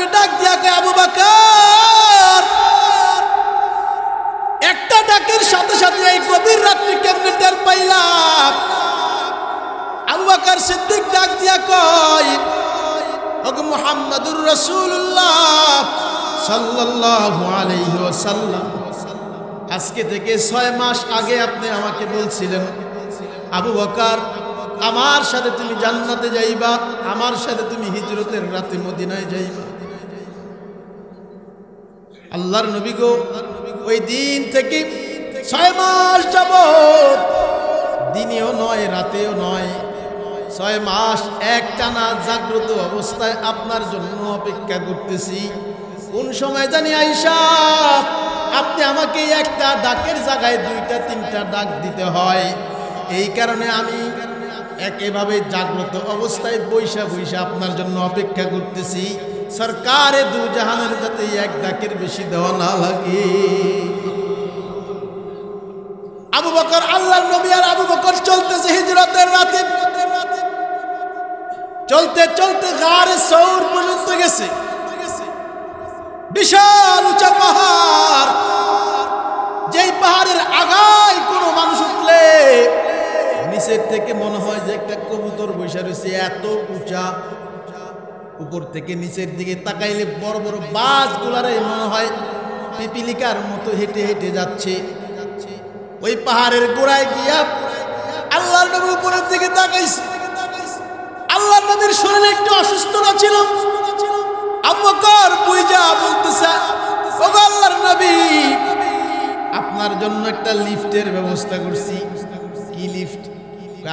নবী ডাক দিয়া কয় আবু বকর, একটা ডাকের সাথে সাথে এই গভীর রাত্রি কেমনে টের পাইলাম? আবু বকর সিদ্দিক ডাক দিয়া কয় ওগো মুহাম্মদুর রাসূলুল্লাহ সাল্লাল্লাহু আলাইহি ওয়াসাল্লাম, আজকে থেকে 6 মাস আগে আপনি আমাকে বলছিলেন আবু বকর আমার সাথে তুমি জান্নাতে যাইবা, আমার সাথে তুমি হিজরতের রাতে মদিনায় যাইবা। আল্লাহর নবী গো ওই দিন থেকে 6 মাস যাবত দিনেও নয় রাতেও নয় 6 মাস একটানা জাগ্রত অবস্থায় আপনার জন্য অপেক্ষা করতেছি। কোন সময় জানি আয়েশা আপনি আমাকে একটা ডাকের জায়গায় 2টা 3টা ডাক দিতে হয়, এই কারণে আমি একেভাবে জাগ্রত অবস্থায় বৈশা বৈশা আপনার জন্য অপেক্ষা করতেছি। সরকারে দু জাহানের যাতে এক ডাকের বেশি দেওয়া না লাগে। আবু বকর আল্লাহর নবী আর আবু বকর চলতেছে হিজরতের রাতে, চলতে চলতে গারে সৌর পর্যন্ত গেছে। বিশাল উঁচা পাহাড়, যেই পাহাড়ের আগায় কোনো মানুষ উঠলে নিচের থেকে মনে হয় যে একটা কবুতর বসে রয়েছে, এত উঁচা। উপর থেকে নিচের দিকে তাকাইলে বড় বড় বাসগুলারে মনে হয় পিপিলিকার মতো হেঁটে হেঁটে যাচ্ছে। ওই পাহাড়ের গোড়ায় গিয়া আল্লাহর নবী উপরের দিকে তাকাইছে। আল্লাহর নবীর শরীরে একটু অসুস্থতা ছিল। আবু বকর বুঝা বলতেছে ওগো আল্লাহর নবী, আপনার জন্য একটা লিফটের ব্যবস্থা করছি। কি লিফট?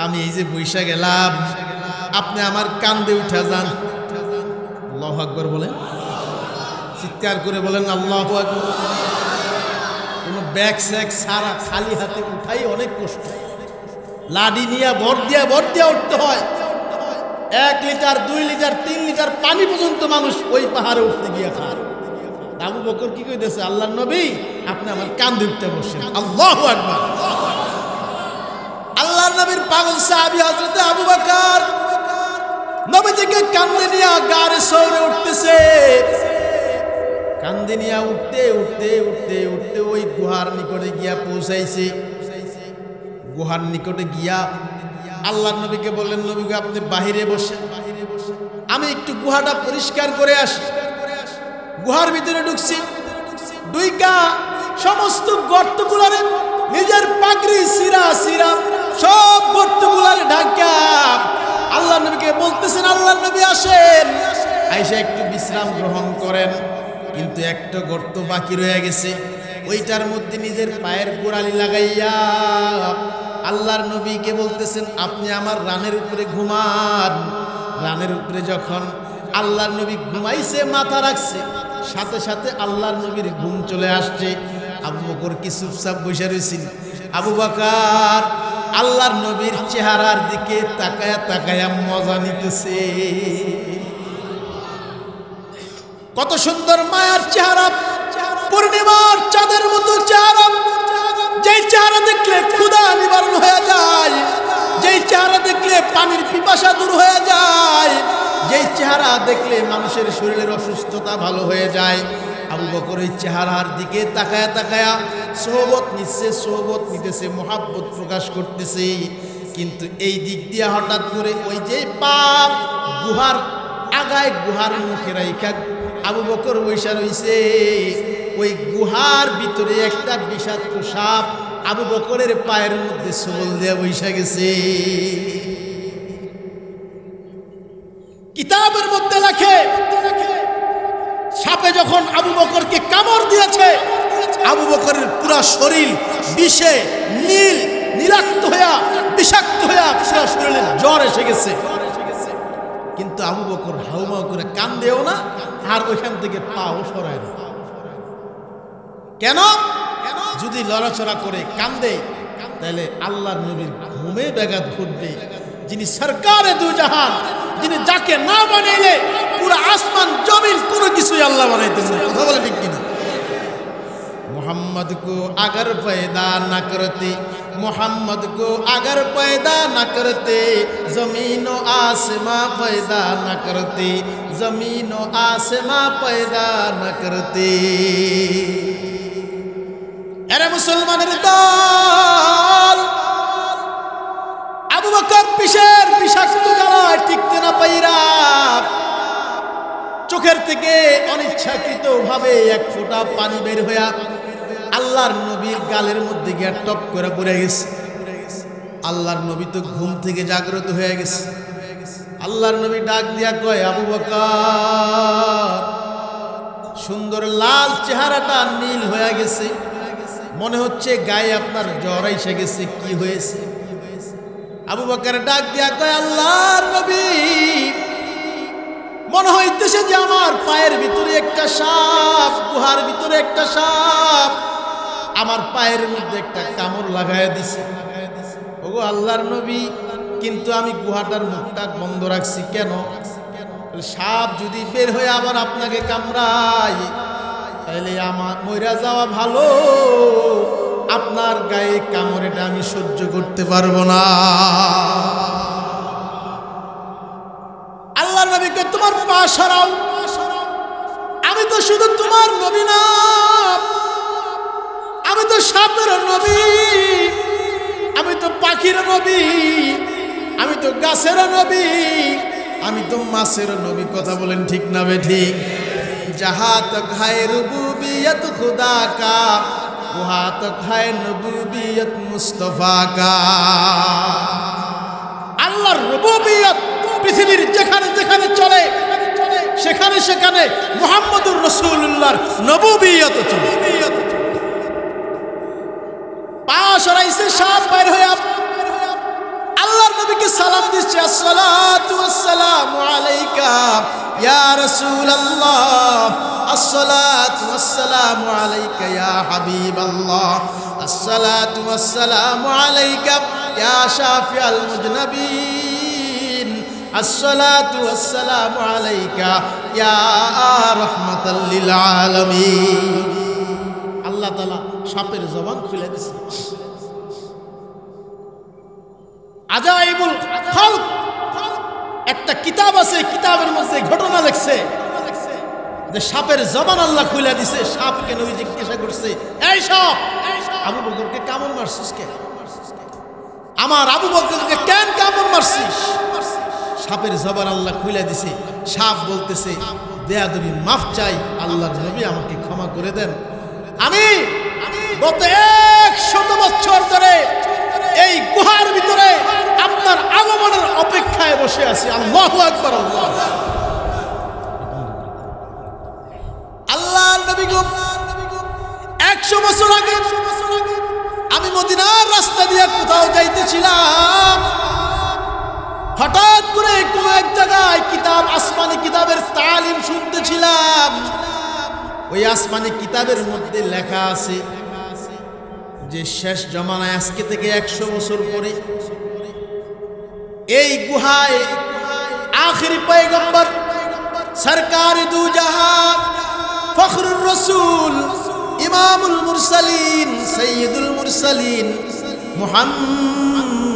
আমি এই যে বৈশা গেলাম, আপনি আমার কান্দে উঠা যান। আল্লাহু আকবার বলেন, চিৎকার করে বলেন আল্লাহু আকবার। কোনো ব্যাগ স্যাগ সারা খালি হাতে উঠাই অনেক কষ্ট, লাডি নিয়ে ভর দিয়া উঠতে হয়। 1 লিটার 2 লিটার 3 লিটার পানি পর্যন্ত মানুষ ওই পাহাড়ে উঠতে গিয়ে খায়। আবু বকর কি কইতেছে, আল্লাহর নবী আপনি আমার কান্দে উঠতে বসেন। আল্লাহু আকবার। আল্লাহর নবীর পাগল সাহাবী হযরত আবু বকর নবীজিকে কান্দে নিয়ে গারে সৌরে উঠতেছে। কান্দে নিয়ে উঠতে উঠতে উঠতে উঠতে ওই গুহার নিকটে গিয়া পৌঁছাইছে। গুহার নিকটে গিয়া আল্লাহর নবীকে বললেন, নবী গো আপনি বাহিরে বসেন, আমি একটু গুহাটা পরিষ্কার করে আসি। গুহার ভিতরে ঢুকছি, দুইকা সমস্ত গর্তগুলারে নিজের পাগড়ি সিরা সিরা সব গর্তগুলারে ঢাকা আল্লাহর নবীকে বলতেছেন আল্লাহর নবী আসেন, আয়েশা একটু বিশ্রাম গ্রহণ করেন। কিন্তু একটা গর্ত বাকি রয়ে গেছে, ওইটার মধ্যে নিজের পায়ের গোড়ালি লাগাইয়া আল্লাহর নবীকে বলতেছেন আপনি আমার রানের উপরে ঘুমান। রানের উপরে যখন আল্লাহর নবী ঘুমাইছে, মাথা রাখছে, সাথে সাথে আল্লাহর নবীর ঘুম চলে আসছে। আবু বকর কি চুপচাপ বসে রয়েছিল? আবু বকর আল্লাহর নবীর চেহারার দিকে তাকায়া তাকায়া মজা নিতেছে। কত সুন্দর মায়ার চেহারা, পূর্ণিমার চাঁদের মতো চেহারা, যেই চেহারা দেখলে ক্ষুধা নিবারণ হয়ে যায়, যেই চেহারা দেখলে পানির পিপাসা দূর হয়ে যায়, যেই চেহারা দেখলে মানুষের শরীরের অসুস্থতা ভালো হয়ে যায়। আবু বকর এই চেহারার দিকে তাকায়া তাকায়া সোহবত নিতেছে, মোহাব্বত প্রকাশ করতেছে। কিন্তু এই দিক দিয়ে হঠাৎ করে ওই যে পাপ গুহার আগায়, গুহার মুখে রাইখা আবু বকর বৈশা রইছে। ওই গুহার ভিতরে একটা বিষাক্ত সাপ আবু বকরের পায়ের মধ্যে সবল দিয়ে বৈশা গেছে। কিতাবের মধ্যে লেখে সাপে যখন আবু বকরকে কামড় দিয়েছে, আবু বকরের পুরা শরীর বিষে নীলাক্ত হইয়া বিষাক্ত হইয়া পুরা শরীরে জ্বর এসে গেছে। কিন্তু আবু বকর হাউমাউ করে কান্দেও না, আর ওইখান থেকে পাও সরায় না। কেন? যদি লড়াচড়া করে কান্দে তাহলে আল্লাহর নবীর ঘুমে ব্যাঘাত ঘটবে। যিনি সরকারে দু জাহান, যিনি যাকে না বানাইলে পুরো আসমান জমিন কোনো কিছুই আল্লাহ বানাইতেন না। কথা বলে ঠিক কিনা? मोहम्मद को अगर पैदा न करते, मोहम्मद को अगर पैदा न करते, ज़मीन व आसमां पैदा न करते, जमीन और आसमां पैदा न करते। अरे मुसलमानेर दल আবু বকর পিশের বিষাক্ত জ্বালায় টিকতে না পাইরা চোখের থেকে অনিচ্ছাকৃত ভাবে এক ফোঁটা পানি বের হইয়া আল্লাহর নবীর গালের মধ্যে গিয়ে টপ করে পড়ে গেছে। আল্লাহর নবী তো ঘুম থেকে জাগ্রত হয়ে গেছে। আল্লাহর নবী ডাক দিয়া কয়, আবু বকর, সুন্দর লাল চেহারাটা নীল হয়ে গেছে, মনে হচ্ছে গায়ে আপনার জ্বর এসে গেছে, কি হয়েছে? আবু বকর ডাক দিয়া কয়, আল্লাহর নবী, মনে হইতেছে যে আমার পায়ের ভিতরে একটা সাপ, গুহার ভিতরে একটা সাপ আমার পায়ের মধ্যে একটা কামড় লাগাইয়া দিছে। ওগো আল্লাহর নবী, কিন্তু আমি গুহাটার মুখটা বন্ধ রাখছি কেন? সাপ যদি বের হয়ে আবার আপনাকে কামড়ায় তাহলে আমার মইরা যাওয়া ভালো, আপনার গায়ে কামড়েটা আমি সহ্য করতে পারবো না। আল্লাহর নবী কয়, তোমার পা সরাও, আমি তো শুধু তোমার নবী না, আমি তো সাপের নবী, আমি তো পাখির নবী, আমি তো গাছের নবী, আমি তো মাছের নবী। কথা বলেন ঠিক না বেঠিক? जहाँ तक है रुबूबियत खुदा का वहाँ तक है नबूबियत मुस्तफा का। আল্লাহর রুবুবিয়ত পৃথিবীর যেখানে যেখানে চলে সেখানে সেখানে মুহাম্মদুর রাসূলুল্লাহর নবুবিয়ত চলে। পা সরাইছে, সাপ বের হয়ে আল্লাহর নবীকে সালাম দিচ্ছে, আসসালাতু ওয়াসসালামু আলাইকা ইয়া রাসূলুল্লাহ, আসসালাতু ওয়াসসালামু আলাইকা ইয়া হাবিবাল্লাহ, আসসালাতু ওয়াসসালামু আলাইকা ইয়া শাফিআল মুজনাবিন, আসসালাতু ওয়াসসালামু আলাইকা ইয়া রাহমাতাল লিল আলামিন। আল্লাহ তাআলা সাপের জবান খুলে দিয়েছে। আজাইবুল খালক একটা কিতাব আছে, কিতাবের মধ্যে ঘটনা লেখছে যে সাপের জবান আল্লাহ খুলে দিছে। সাপকে নবী জিজ্ঞাসা করছে, এই সাপ, আবু বকরকে কামড় মারছিস কেন? আমার আবু বকরকে কেন কামড় মারছিস? সাপের জবান আল্লাহ খুলে দিছে। সাপ বলতেছে, বেয়াদবি, মাফ চাই, আল্লাহর নবী আমাকে ক্ষমা করে দেন। আমি গত 100 বছর ধরে এই গুহার ভিতরে আপনার আগমনের অপেক্ষায় বসে আছি। আল্লাহু আকবার, আল্লাহ। আল্লাহর নবী গো, 100 বছর আগে আমি মদিনার রাস্তা দিয়ে কোথাও যাইতেছিলাম, হঠাৎ করে কোন এক জায়গায় কিতাব, আসমানি কিতাবের তালিম শুনতেছিলাম। ওই আসমানি কিতাবের মধ্যে লেখা আছে যে শেষ জমানায় আজকে থেকে 100 বছর পরে এই গুহায় আখিরি পয়গম্বর সরকারে দু জাহান ফখরুর রাসূল ইমামুল মুরসালিন সাইয়্যিদুল মুরসালিন মুহাম্মাদুর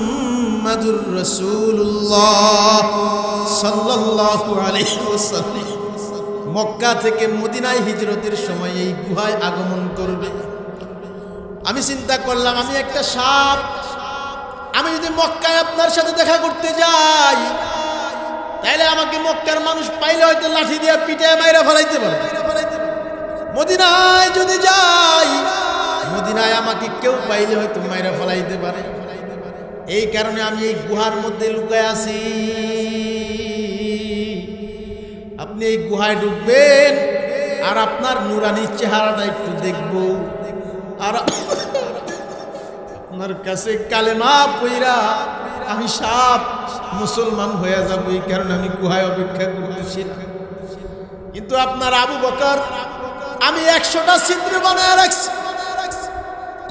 রাসূলুল্লাহ সাল্লাল্লাহু আলাইহি ওয়াসাল্লাম মক্কা থেকে মদিনায় হিজরতের সময় এই গুহায় আগমন করবে। আমি চিন্তা করলাম, আমি একটা সাপ, আমি যদি মক্কায় আপনার সাথে দেখা করতে যাই তাহলে আমাকে মক্কার মানুষ পাইলে হয়তো লাঠি দিয়ে পিঠে মাইরা ফেলাইতে পারে। মদিনায় যদি যাই, মদিনায় আমাকে কেউ পাইলে হয়তো মাইরা ফেলাইতে পারে। এই কারণে আমি এই গুহার মধ্যে লুকায় আছি। আপনি এই গুহায় ঢুকবেন আর আপনার নুরানি চেহারাটা একটু দেখব, আর আপনার কাছে কালেমা পইরা আমি সাপ মুসলমান হয়ে যাব। এই কারণে আমি গুহায় অপেক্ষা করতেছি। কিন্তু আপনার আবু বকর, আমি 100টা ছিদ্র বানায় রাখছি,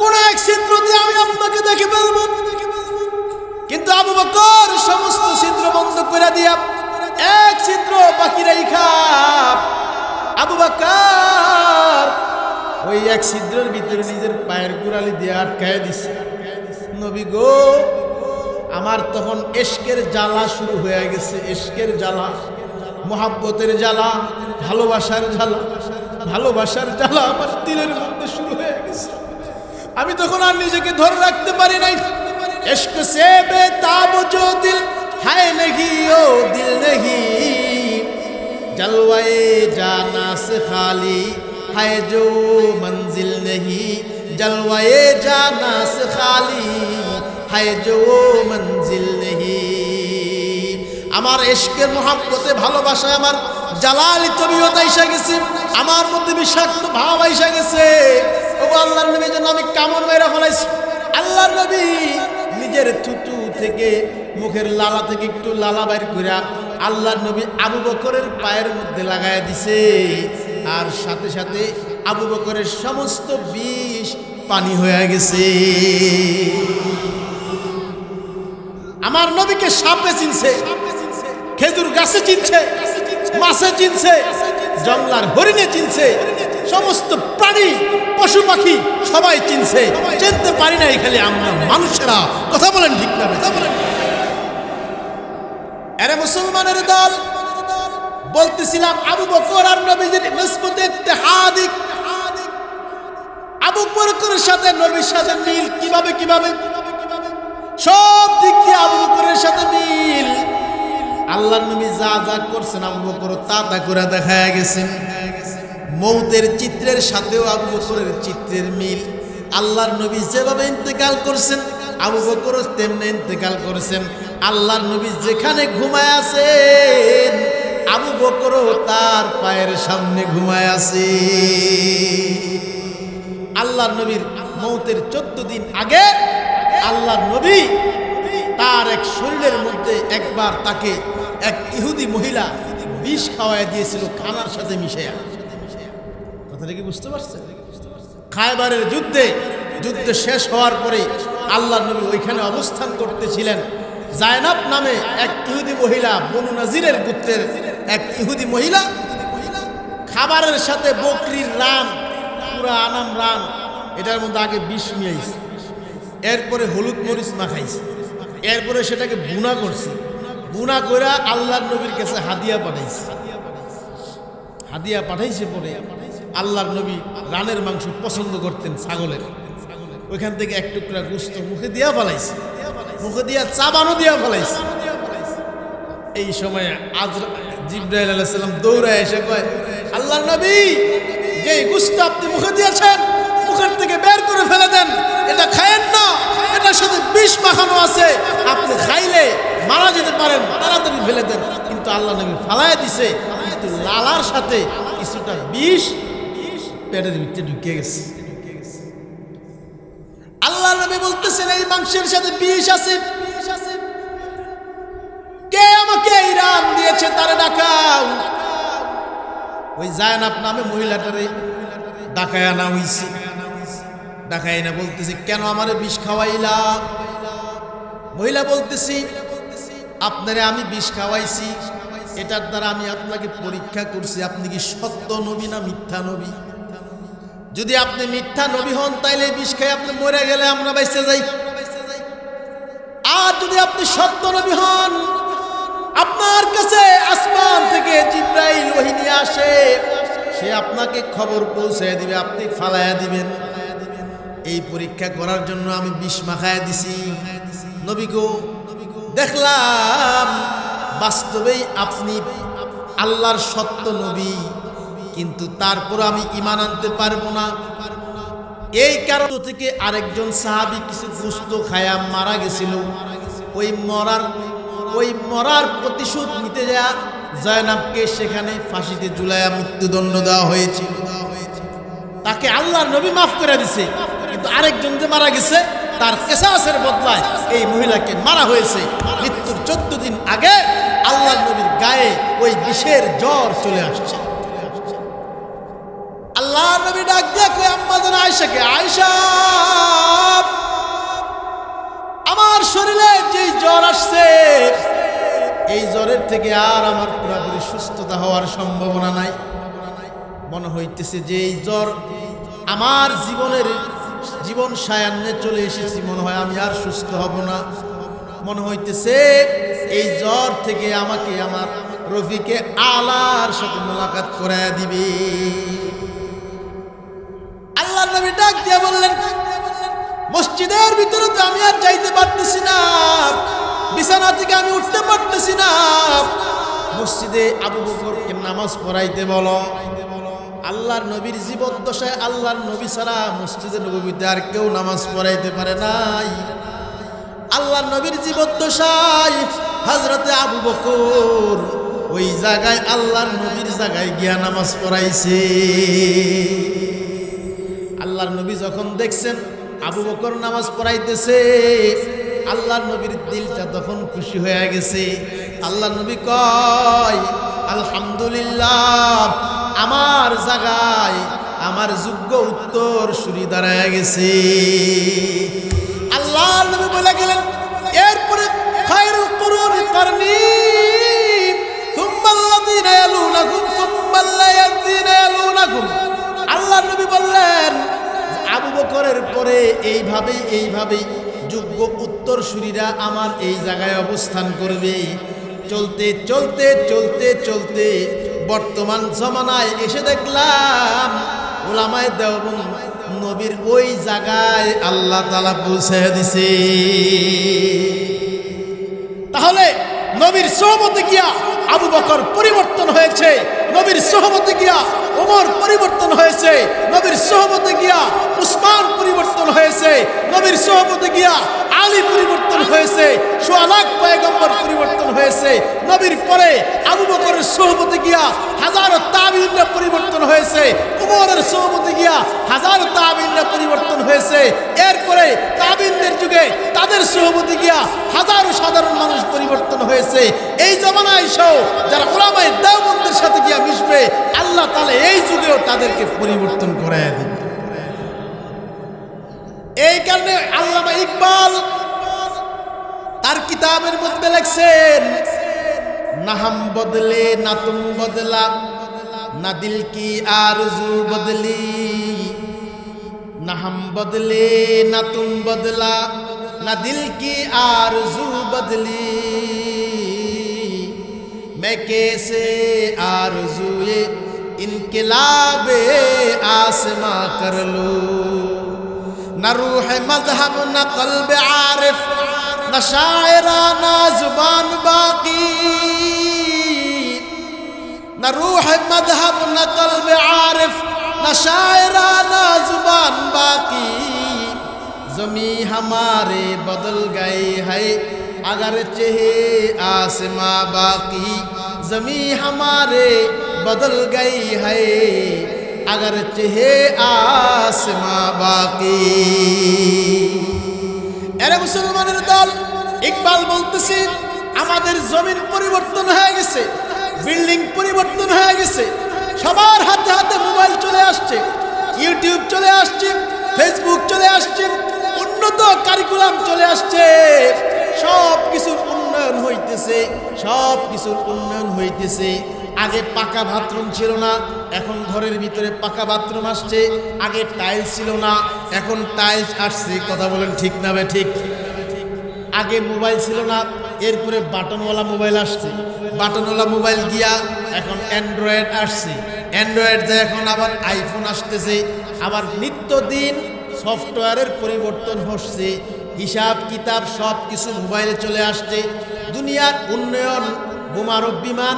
কোন এক ছিদ্র দিয়ে আমি আপনাকে দেখে ফেলবো। কিন্তু আবু বকর সমস্ত ছিদ্র বন্ধ করে দিয়া এক ছিদ্র বাকি রাইখা আবু বকর ওই এক ছিদ্রের ভিতরে নিজের পায়ের গোড়ালি দিয়ে আটকায় দিছে। নবী গো, আমার তখন ইশকের জ্বালা শুরু হয়ে গেছে, ইশকের জ্বালা। মোহাব্বতের জ্বালা, ভালোবাসার জ্বালা, ভালোবাসার জ্বালা আমার দিলের মধ্যে শুরু হয়ে গেছে। আমি তখন আর নিজেকে ধরে রাখতে পারি নাই। इश्क से बेताब जो दिल है नहीं ओ दिल नहीं, जलवाए जाना से खाली है जो मंजिल नहीं, जलवाए जाना से खाली है जो मंजिल नहीं। আমার ইশকের মহব্বতে ভালোবাসায় আমার জালালি তবিয়ত আইসা গেছে, আমার মধ্যে বিষাক্ত ভাব আইসা গেছে। ও আল্লাহর নবীর জন্য আমি কামড় মেরে ফেলাইছি। আল্লাহর নবী নিজের থুতু থেকে, মুখের লালা থেকে একটু লালা বাইর কইরা আল্লাহর নবী আবু বকরের পায়ের মধ্যে লাগায়া দিছে, আর সাথে সাথে আবু বকরের সমস্ত বিষ পানি হয়ে গেছে। আমার নবীকে সাপে চিনছে, খেজুর গাছে চিনছে, মাছে চিনছে, জঙ্গলার হরিণে চিনছে, সমস্ত প্রাণী পশু পাখি সবাই চিনছে। চিনতে পারি নাই খালি আমরা মানুষেরা। কথা বলেন ঠিক না? আরে মুসলমানের দল, বলতেছিলাম আবু বকর আর নবীজির নিসবতে ইত্তেহাদিক, আবু বকরের সাথে নবীর সাথে মিল কিভাবে সব দিক দিয়ে আবু বকরের সাথে মিল। আল্লাহর নবী যা যা করছেন আবু বকর তা তা করে দেখায়া গেছেন। মৌতের চিত্রের সাথেও আবু বকরের চিত্রের মিল। আল্লাহর নবী যেভাবে ইন্তেকাল করছেন আবু বকর তেমনি ইন্তেকাল করেছেন। আল্লাহর নবী যেখানে ঘুমায় আছেন আবু বকরও তার পায়ের সামনে ঘুমায় আছে। আল্লাহর নবীর মৌতের 14 দিন আগে আল্লাহর নবী তার এক শরীরের মধ্যে একবার তাকে এক ইহুদি মহিলা বিষ খাওয়ায় দিয়েছিল খানার সাথে মিশাইয়া। কথাটা কি বুঝতে পারছেন? খায়বারের যুদ্ধে শেষ হওয়ার পরে আল্লাহর নবী ওইখানে অবস্থান করতেছিলেন। জায়নাব নামে এক ইহুদি মহিলা, বনু নাজিরের গোত্রের এক ইহুদি মহিলা খাবারের সাথে বকরির রান, পুরা আনাম রান, এটার মধ্যে আগে বিষ মিলাইছে, এরপরে হলুদ মরিচ মাখাইছে, এরপরে সেটাকে বুনা করছে, বুনা করে আল্লাহর নবীর কাছে হাদিয়া পাঠাইছে। পরে আল্লাহর নবী রানের মাংস পছন্দ করতেন, ছাগলের। ওইখান থেকে এক টুকরা গোশত মুখে দিয়া ফেলাইছে, মুখে দিয়া চাবানো দিয়া ফেলাইছে। এই সময় জিবরাইল আলাইহিস সালাম দৌড়ায় এসে কয়, আল্লাহর নবী, যে গোশত আপনি মুখে দিয়েছেন মুখের থেকে বের করে ফেলে দেন, এটা খায়েন না, এটার সাথে বিষ মাখানো আছে, আপনি খাইলে মারা যেতে পারেন, তাড়াতাড়ি ফেলে দেন। কিন্তু আল্লাহ নবী ফালায় দিছে, কিন্তু লালার সাথে কিছুটা বিষ পেটের ভিতরে ঢুকে গেছে। আল্লাহ নবী বলতেছেন, এই মাংসের সাথে বিষ আছে, কে আমাকে এই রান দিয়েছে তারে ডাকাও। ওই জায়নাব নামে মহিলাটারে ডাকায় আনা হইছে। ডাকায় না বলতেছে, কেন আমারে বিষ খাওয়াইলা? মহিলা বলতেছি, আপনারে আমি বিষ খাওয়াইছি, এটার দ্বারা আমি আপনাকে পরীক্ষা করছি আপনি কি সত্য নবী না মিথ্যা নবী। যদি আপনি মিথ্যা নবী হন তাইলে বিষ খাই আপনি মরে গেলে আমরা বেঁচে যাই, আর যদি আপনি সত্য নবী হন আপনার কাছে আসমান থেকে জিবরাইল ওহী নিয়ে আসে, সে আপনাকে খবর পৌঁছায় দিবে, আপনি ফালায়া দিবেন। এই পরীক্ষা করার জন্য আমি বিষ মাখায়া দিছি। নবী গো, দেখলাম বাস্তবেই আপনি আল্লাহর সত্য নবী, কিন্তু তারপর আমি ঈমান আনতে পারবো না। এই কারণ থেকে আরেকজন সাহাবী কিছু গোশত খায়া মারা গেছিল। ওই মরার প্রতিশোধ নিতে যায় জয়নাবকে সেখানে ফাঁসিতে ঝুলাইয়া মৃত্যুদণ্ড দেওয়া হয়েছিল। তাকে আল্লাহর নবী মাফ করে দিছে, কিন্তু আরেকজন যে মারা গেছে তার কিসাসের বদলায় এই মহিলাকে মারা হয়েছে। মৃত্যুর 14 দিন আগে আল্লাহর নবীর গায়ে ওই বিষের জ্বর চলে আসছে। আল্লাহর নবী ডাক দিয়ে কই আম্মা জান আয়েশাকে, আয়েশা, আমার শরীরে যে জ্বর আসছে এই জ্বরের থেকে আর আমার পুরোপুরি সুস্থতা হওয়ার সম্ভাবনা নাই। মনে হইতেছে যে এই জ্বর আমার জীবন সায়ান্নে চলে এসেছি, মনে হয় আমি আর সুস্থ হব না। মনে হইতেছে এই জ্বর থেকে আমাকে আমার রফিকে আলার সাথে মোলাকাত করায় দিবে। আল্লাহর নবী ডাক দিয়ে বললেন, মসজিদের ভিতরে তো আমি আর যাইতে পারতেছি না, বিছানা থেকে আমি উঠতে পারতেছি না, মসজিদে আবু বকরকে নামাজ পড়াইতে বলো। আল্লাহর নবীর জীবদ্দশায় আল্লাহর নবী ছাড়া মসজিদে নববীতে আর কেউ নামাজ পড়াইতে পারে নাই। আল্লাহর নবীর জীবদ্দশায় হযরতে আবু বকর ওই জায়গায় আল্লাহর নবীর জায়গায় গিয়া নামাজ পড়াইছে। আল্লাহর নবী যখন দেখছেন আবু বকর নামাজ পড়াইতেছে, আল্লাহর নবীর দিলটা তখন খুশি হয়ে গেছে। আল্লাহর নবী কয়, আলহামদুলিল্লাহ, আমার জায়গায় আমার যোগ্য উত্তর সুরি দাঁড়ায় গেছে। আল্লাহর নবী বলে গেলেন, এরপরে খায়রুল কুরুনি কারনি সুম্মা আল্লাযীনা ইয়ালুনাকুম সুম্মা আল্লাযীনা ইয়ালুনাকুম। আল্লাহর নবী বললেন, আবু বকরের পরে এইভাবেই যোগ্য উত্তরসূরিরা আমার এই জায়গায় অবস্থান করবে। চলতে চলতে চলতে চলতে বর্তমান জমানায় এসে দেখলাম উলামায়ে দেওবন্দ নবীর ওই জায়গায় আল্লাহ তাআলা পৌঁছে দিছে। তাহলে নবীর সোহবতে গিয়া আবু বকর পরিবর্তন হয়েছে, নবীর সোহবতে গিয়া ওমর পরিবর্তন হয়েছে, নবীর সোহবতে গিয়া উসমান পরিবর্তন হয়েছে, নবীর সোহবতে গিয়া আলী পরিবর্তন হয়েছে, সোয়া লাখ পয়গম্বর পরিবর্তন হয়েছে। নবীর পরে আবু বকরের সোহবতে গিয়া হাজারো তাবিঈনরা পরিবর্তন হয়েছে, উমরের সোহবতে গিয়া হাজারো তাবিঈনরা পরিবর্তন হয়েছে। এরপরে তাবিঈনদের যুগে তাদের সোহবতে গিয়া হাজারো সাধারণ মানুষ পরিবর্তন হয়েছে। এই জমানায় এসেও যারা উলামায়ে দেওবন্দের সাথে গিয়া মিশবে, আল্লাহ তাআলা এই যুগেও তাদেরকে পরিবর্তন করায় দিবে। এই কারণে আল্লামা ইকবাল তার কিতাবের মধ্যে লিখছেন, না হাম বদলে না তুম বদলা, না দিল কি আরজু বদলি, না হাম বদলে না তুম বদলা, না দিল কি आरज़ू बदली, मैं कैसे आरज़ूए इनक़िलाबे आसमां कर लूँ। न रूह मज़हब न क़ल्ब आरिफ न शायराना ज़ुबान बाकी, न रूह मज़हब न क़ल्ब आरिफ न शायराना ज़ुबान बाकी। ज़मीं हमारे बदल गए है अगर चहे आसमां बाकी, ज़मीं हमारे बदल गई है अगर चहे आसमां बाकी। এরে মুসলমানের দল, ইকবাল বলতেছি আমাদের জমিন পরিবর্তন হয়ে গেছে, বিল্ডিং পরিবর্তন হয়ে গেছে, সবার হাতে হাতে মোবাইল চলে আসছে, ইউটিউব চলে আসছে, ফেসবুক চলে আসছে, উন্নত কারিকুলাম চলে আসছে, সব কিছুর উন্নয়ন হইতেছে, সব কিছুর উন্নয়ন হইতেছে। আগে পাকা বাথরুম ছিল না, এখন ঘরের ভিতরে পাকা বাথরুম আসছে। আগে টাইলস ছিল না, এখন টাইলস আসছে। কথা বলেন ঠিক না বে ঠিক? আগে মোবাইল ছিল না, এরপরে বাটনওয়ালা মোবাইল আসছে, বাটনওয়ালা মোবাইল গিয়া এখন অ্যান্ড্রয়েড আসছে, অ্যান্ড্রয়েড যে এখন আবার আইফোন আসতেছে, আবার নিত্যদিন সফটওয়্যারের পরিবর্তন হচ্ছে, হিসাব কিতাব সব কিছু মোবাইলে চলে আসছে। দুনিয়ার উন্নয়ন, বোমারু বিমান,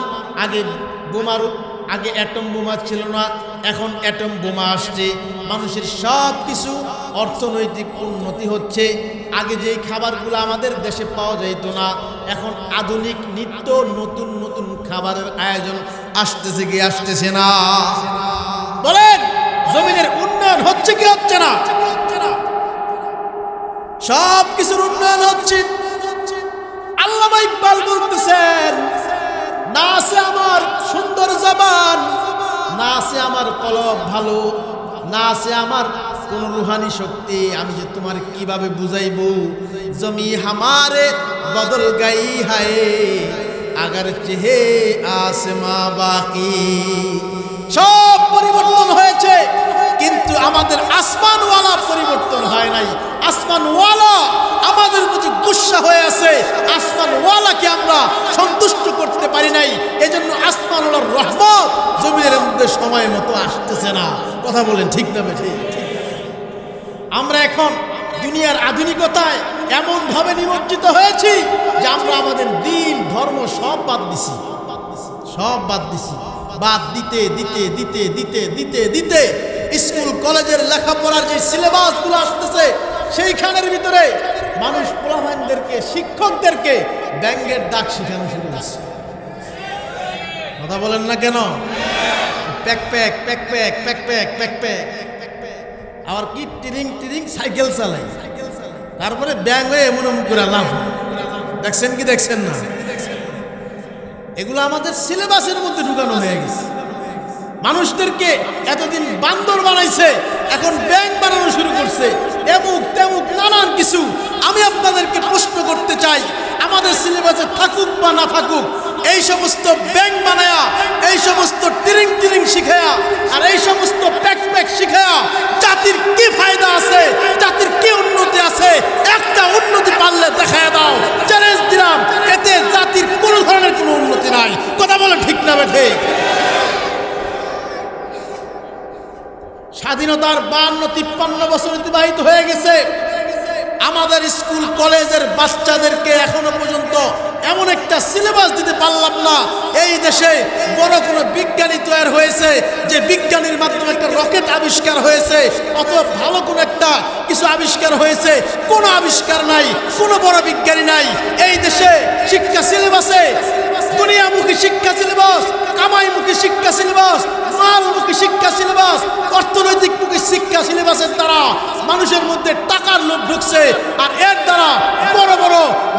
আগে অ্যাটম বোমা ছিল না, এখন অ্যাটম বোমা আসছে। মানুষের সব কিছু অর্থনৈতিক উন্নতি হচ্ছে। আগে যেই খাবারগুলো আমাদের দেশে পাওয়া যেত না, এখন আধুনিক নিত্য নতুন নতুন খাবারের আয়োজন আসতেছে কি আসতেছে না? বলেন, জমিনের উন্নয়ন হচ্ছে কি হচ্ছে না? সব কিছুর উন্নয়ন হচ্ছে। আল্লামা ইকবাল বলতেছেন, না আছে আমার সুন্দর জবান, না আছে আমার কলম ভালো, না আছে আমার কোন রুহানি শক্তি, আমি যে তোমার কিভাবে বুঝাইবো। জমি হামারে বদল গাই হায় আগার চেহে আসমা বাকি। সব পরিবর্তন হয়েছে, কিন্তু আমাদের আসমানওয়ালা পরিবর্তন হয় নাই, আসমানওয়ালা আমাদের প্রতি গুসা হয়ে আছে, আসমানওয়ালাকে আমরা সন্তুষ্ট করতে পারি নাই, এজন্য আসমানওয়ালার রহমত জমিনের মধ্যে সময় মতো আসতেছে না। কথা বলেন ঠিক না বেঠি? আমরা এখন দুনিয়ার আধুনিকতায় এমন ভাবে নিমজ্জিত হয়েছি যে আমরা আমাদের দিন ধর্ম সব বাদ দিছি, সব বাদ দিছি। বাদ দিতে দিতে দিতে দিতে দিতে দিতে স্কুল কলেজের লেখাপড়ার যে সিলেবাসগুলো আসতেছে সেইখানের ভিতরে মানুষ পোলাভাইনদেরকে, শিক্ষকদেরকে ব্যাঙ্গের দাগ শেখানো শুরু করছে। কথা বলেন না কেন? প্যাকপ্যাক প্যাকপ্যাক প্যাকপ্যাক প্যাকপ্যাক, আবার কি টিরিং টিরিং সাইকেল চালাই, তারপরে ব্যাং হয়ে এমন এমন করে লাভ। দেখছেন কি দেখছেন না? এগুলো আমাদের সিলেবাসের মধ্যে ঢুকানো হয়ে গেছে। মানুষদেরকে এতদিন বান্দর বানাইছে, এখন ব্যাং বানানো শুরু করছে, এমুক তেমুক নানান কিছু। আমি আপনাদেরকে প্রশ্ন করতে চাই, আমাদের সিলেবাসে থাকুক বা না থাকুক, এই সমস্ত ব্যাং বানায়া, এই সমস্ত টিরিং টিরিং শিখায়া, আর এই সমস্ত প্যাক প্যাক শিখায়া জাতির কি ফায়দা আছে? জাতির কি উন্নতি আছে? একটা উন্নতি পারলে দেখায় দাও, চ্যালেঞ্জ দিলাম। এতে জাতির কোনো ধরনের কোনো উন্নতি নাই। কথা বলে ঠিক না বেঠে? স্বাধীনতার 52-53 বছর অতিবাহিত হয়ে গেছে, আমাদের স্কুল কলেজের বাচ্চাদেরকে এখনো পর্যন্ত এমন একটা সিলেবাস দিতে পারলাম না। এই দেশে বড় কোনো বিজ্ঞানী তৈরি হয়েছে যে বিজ্ঞানীর মাধ্যমে একটা রকেট আবিষ্কার হয়েছে, অথবা ভালো কোনো একটা কিছু আবিষ্কার হয়েছে, কোনো আবিষ্কার নাই, কোনো বড় বিজ্ঞানী নাই। এই দেশে শিক্ষা সিলেবাসে দুনিয়ামুখী শিক্ষা সিলেবাস, কামাইমুখী শিক্ষা সিলেবাস, মালমুখী শিক্ষা সিলেবাস, অর্থনৈতিকমুখী শিক্ষা সিলেবাসের দ্বারা মানুষের মধ্যে টাকার লোভ ঢুকছে, আর এর দ্বারা বড় বড়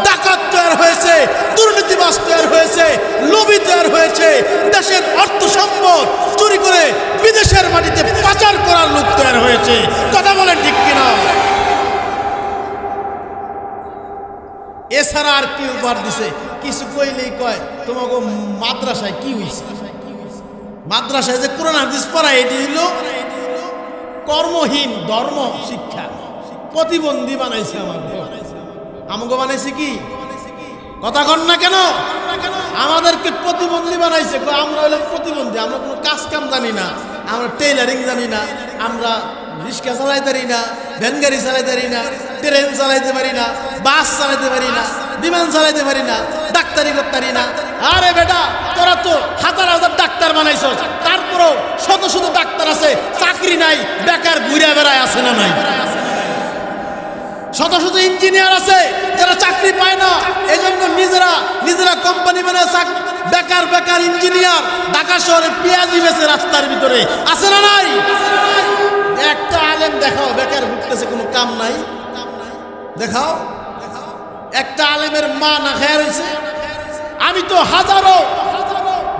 ডাকাত তৈরি হয়েছে, দুর্নীতিবাজ তৈরি হয়েছে, লোভী তৈরি হয়েছে, দেশের অর্থ সম্পদ চুরি করে বিদেশের মাটিতে পাচার করার লোক তৈরি হয়েছে। কথা বলেন ঠিক কিনা? এছাড়া আর কি উপহার দিছে? কিছু কইলেই কয় তোমাকে মাদ্রাসায় কি হয়েছে? মাদ্রাসায় যে কোরআন হাদিস পড়ায় এটি হলো কর্মহীন ধর্ম শিক্ষা। প্রতিবন্ধী বানাইছে আমাকে বানাইছে কি? কথা কন না কেন? আমাদেরকে প্রতিবন্ধী বানাইছে। আমরা হলাম প্রতিবন্ধী, আমরা কোনো কাজ কাম জানি না, আমরা টেইলারিং জানি না, আমরা রিক্সা চালাইতে পারি না, ভ্যান গাড়ি চালাইতে পারি না, ট্রেন চালাইতে পারি না, বাস চালাইতে পারি না, বিমান চালাইতে পারি না, ডাক্তারি করতে পারি না। আরে বেটা, তোরা তো হাজার হাজার ডাক্তার বানাইছ, তারপরও শত শত ডাক্তার আছে, চাকরি নাই, বেকার ঘুরে বেড়ায়, আছে না নাই? শত শত ইঞ্জিনিয়ার আছে যারা চাকরি পায় না, এই জন্য নিজেরা কোম্পানি বানায় বেকার বেকার ইঞ্জিনিয়ার ঢাকা শহরে পেঁয়াজি বেচে রাস্তার ভিতরে, আছে না নাই? একটা আলেম দেখাও বেকার ঘুরতেছে, কোনো কাম নাই, দেখাও একটা আলেমের মা না খেয়ে রয়েছে। আমি তো হাজারো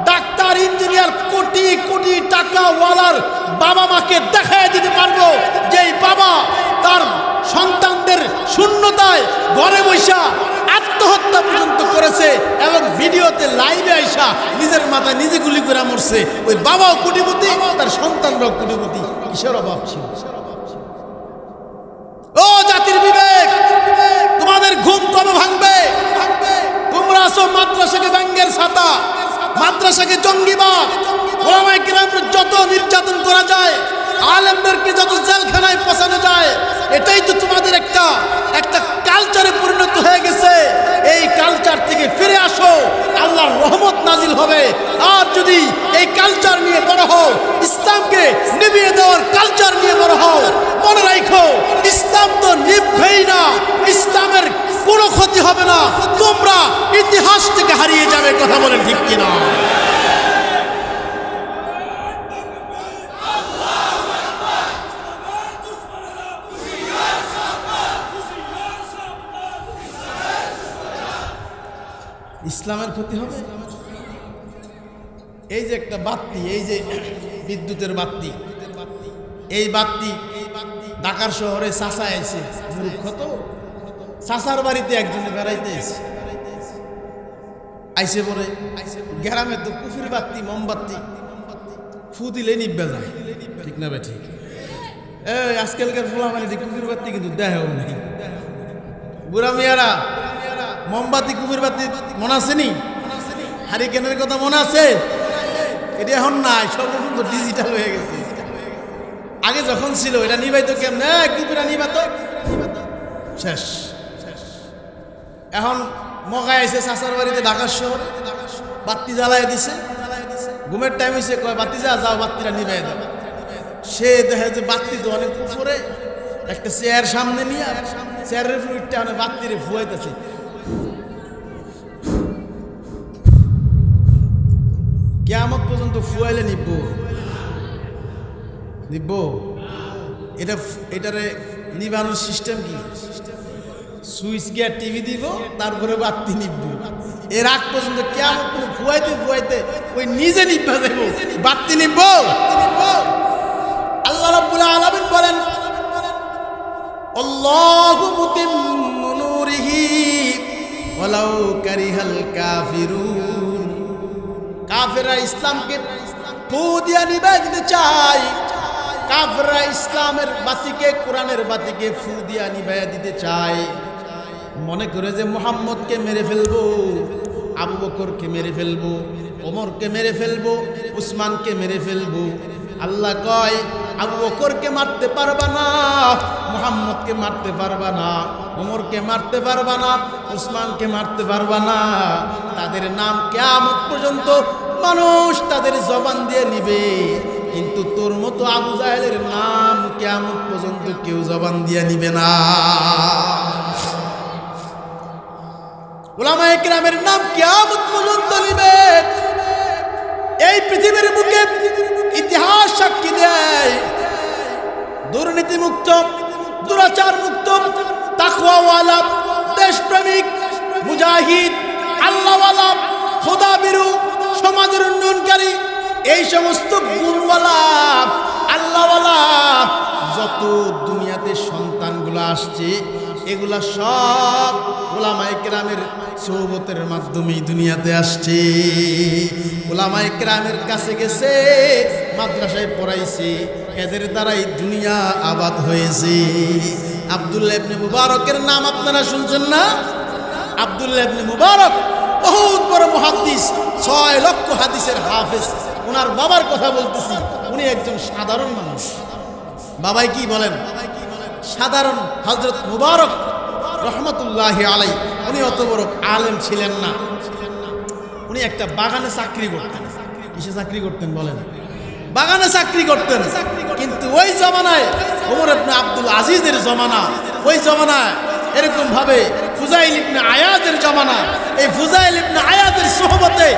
ডাক্তার ইঞ্জিনিয়ার কোটি কোটি টাকাওয়ালার বাবা মাকে দেখায় দিতে পারবো যে বাবা তার সন্তানদের শূন্যতায় ঘরে বসা আত্মহত্যা পর্যন্ত করেছে, এবং ভিডিওতে লাইভে আইসা নিজের মাথায় নিজে গুলি করে মরছে। ওই বাবাও কোটিপতি, তার সন্তানরাও কোটিপতি। কিসের অভাব ছিল? ও জাতির বিবেক, তোমাদের ঘুম কবে ভাঙবে? তোমরা আসো মাদ্রাসাকে ব্যাঙ্গের ছাতা, মাদ্রাসাকে জঙ্গিবাদ, ওলামায়ে কিরামকে যত নির্যাতন করা যায়, আলেমদেরকে যত জেলখানায় পচানো যায়, এটাই তো তোমাদের একটা কালচারে পরিণত হয়ে গেছে। এই কালচার থেকে ফিরে আসো, আল্লাহর রহমত নাজিল হবে। আর যদি এই কালচার নিয়ে বড় হও, ইসলামকে নিভিয়ে দেওয়ার কালচার নিয়ে বড় হও, মনে রাখো ইসলাম তো নিভবেই না, ইসলামের কোনো ক্ষতি হবে না, তোমরা ইতিহাস থেকে হারিয়ে যাবে। কথা বলেন ঠিক কিনা? ইসলামের ক্ষতি হবে। এই যে একটা বাতি, এই যে বিদ্যুতের বাতি, এই বাতি ঢাকার শহরে চাচা আইছে, মূর্খ তো, চাচার বাড়িতে একজনে বেড়াইতে আইসে পরে, গ্রামে তো কুফির বাতি মোমবাতি ফু দিলে নিব্বে যায়, ঠিক না বে ঠিক? এই আজকালকার ফোলা মানে কুকুর বাতি কিন্তু দেখাও নাই। বুড়া মেয়েরা মোমবাতি কুকুর বাতি মনে আসেনি? হারিকেনের কথা মনে আছে? এটা এখন নাই, সব তো ডিজিটাল হয়ে গেছে। আগে যখন ছিল এটা নিবাইতো কেমনে, কুকুরা নিবাতো শেষ। এখন মগায় আছে চাচার বাড়িতে ঢাকার শহরে, বাতি জ্বালাই দিছে, ঘুমের টাইম হয়েছে, কয় বাতি যাও বাতিটা নিবাই দাও। সে দেখে যে বাতি তো অনেক উপরে, একটা চেয়ার সামনে নিয়ে চেয়ারের ফ্লুইডটা অনেক বাতিরে ফুয়াইতেছে। কিয়ামত পর্যন্ত ফুয়াইলে নিব। এটারে নিবানোর সিস্টেম কি? সুইচ গিয়ে টিভি দিব, তারপরে বাতি নিব। এর আগ পর্যন্ত কিয়ামত পর্যন্ত ফুয়াইতে ওই নিজে নিভা যাইব, বাতি নিব। আল্লাহ রাব্বুল আলামিন বলেন, আল্লাহু মুতিম্মু নূরিহি ওয়ালাউ কারিহাল কাফিরুন। কাফেররা ইসলামকে ফু দিয়া নিভাই দিতে চায়, কাফেররা ইসলামের বাতিকে, কোরআনের বাতিকে ফু দিয়া নিভাই দিতে চায়। মনে করে যে মুহাম্মদকে মেরে ফেলবো, আবু বকরকে মেরে ফেলবো, ওমরকে মেরে ফেলবো, উসমানকে মেরে ফেলবো। আল্লাহ কয়, আবু বকরকে মারতে পারবা না, মুহাম্মদকে মারতে পারবা না, ওমরকে মারতে পারবা না, উসমানকে মারতে পারবা না। তাদের নাম কিয়ামত পর্যন্ত মানুষ তাদের জবান দিয়ে নিবে, কিন্তু তোর মতো আবু জাহেলের নাম কিয়ামত পর্যন্ত কেউ জবান দিয়ে নিবে না। উলামায়ে কিরামের নাম কিয়ামত পর্যন্ত নিবে। এই পৃথিবীর বুকে ইতিহাস সাক্ষী দেয়, দুর্নীতি মুক্ত, দুরাচার মুক্ত, তাকওয়াওয়ালা, দেশপ্রেমিক, মুজাহিদ, আল্লাহওয়ালা, খোদাবিরু, সমাজের উন্নয়নকারী, এই সমস্ত গুণওয়ালা আল্লাহওয়ালা যত দুনিয়াতে সন্তানগুলো আসছে, এগুলা সব উলামায়ে কেরামের সোহবতের মাধ্যমেই দুনিয়াতে আসছে। উলামায়ে কেরামের কাছে গেছে, মাদ্রাসায় পড়াইছে, এদের দ্বারাই দুনিয়া আবাদ হয়েছে। আব্দুল্লাহ ইবনে মুবারকের নাম আপনারা শুনছেন না? আব্দুল্লাহ ইবনে মুবারক বহুত বড় মুহাদ্দিস, 6 লক্ষ হাদিসের হাফেজ। ওনার বাবার কথা বলতেছি, উনি একজন সাধারণ মানুষ। বাবাই কি বলেন? সাধারণ। হযরত মুবারক রহমতুল্লাহি আলাইহি, উনি অত বড় আলেম ছিলেন না। উনি একটা বাগানে চাকরি করতেন। কিসে চাকরি করতেন বলেন? বাগানে চাকরি করতেন। কিন্তু ওই জমানায়, ওমর ইবনে আব্দুল আজিজের জমানা, ওই জমানায় এরকম ভাবে ফুজাইল ইবনে আয়াদের জমানা, এই ফুজাইল ইবনে আয়াদের সোহবতে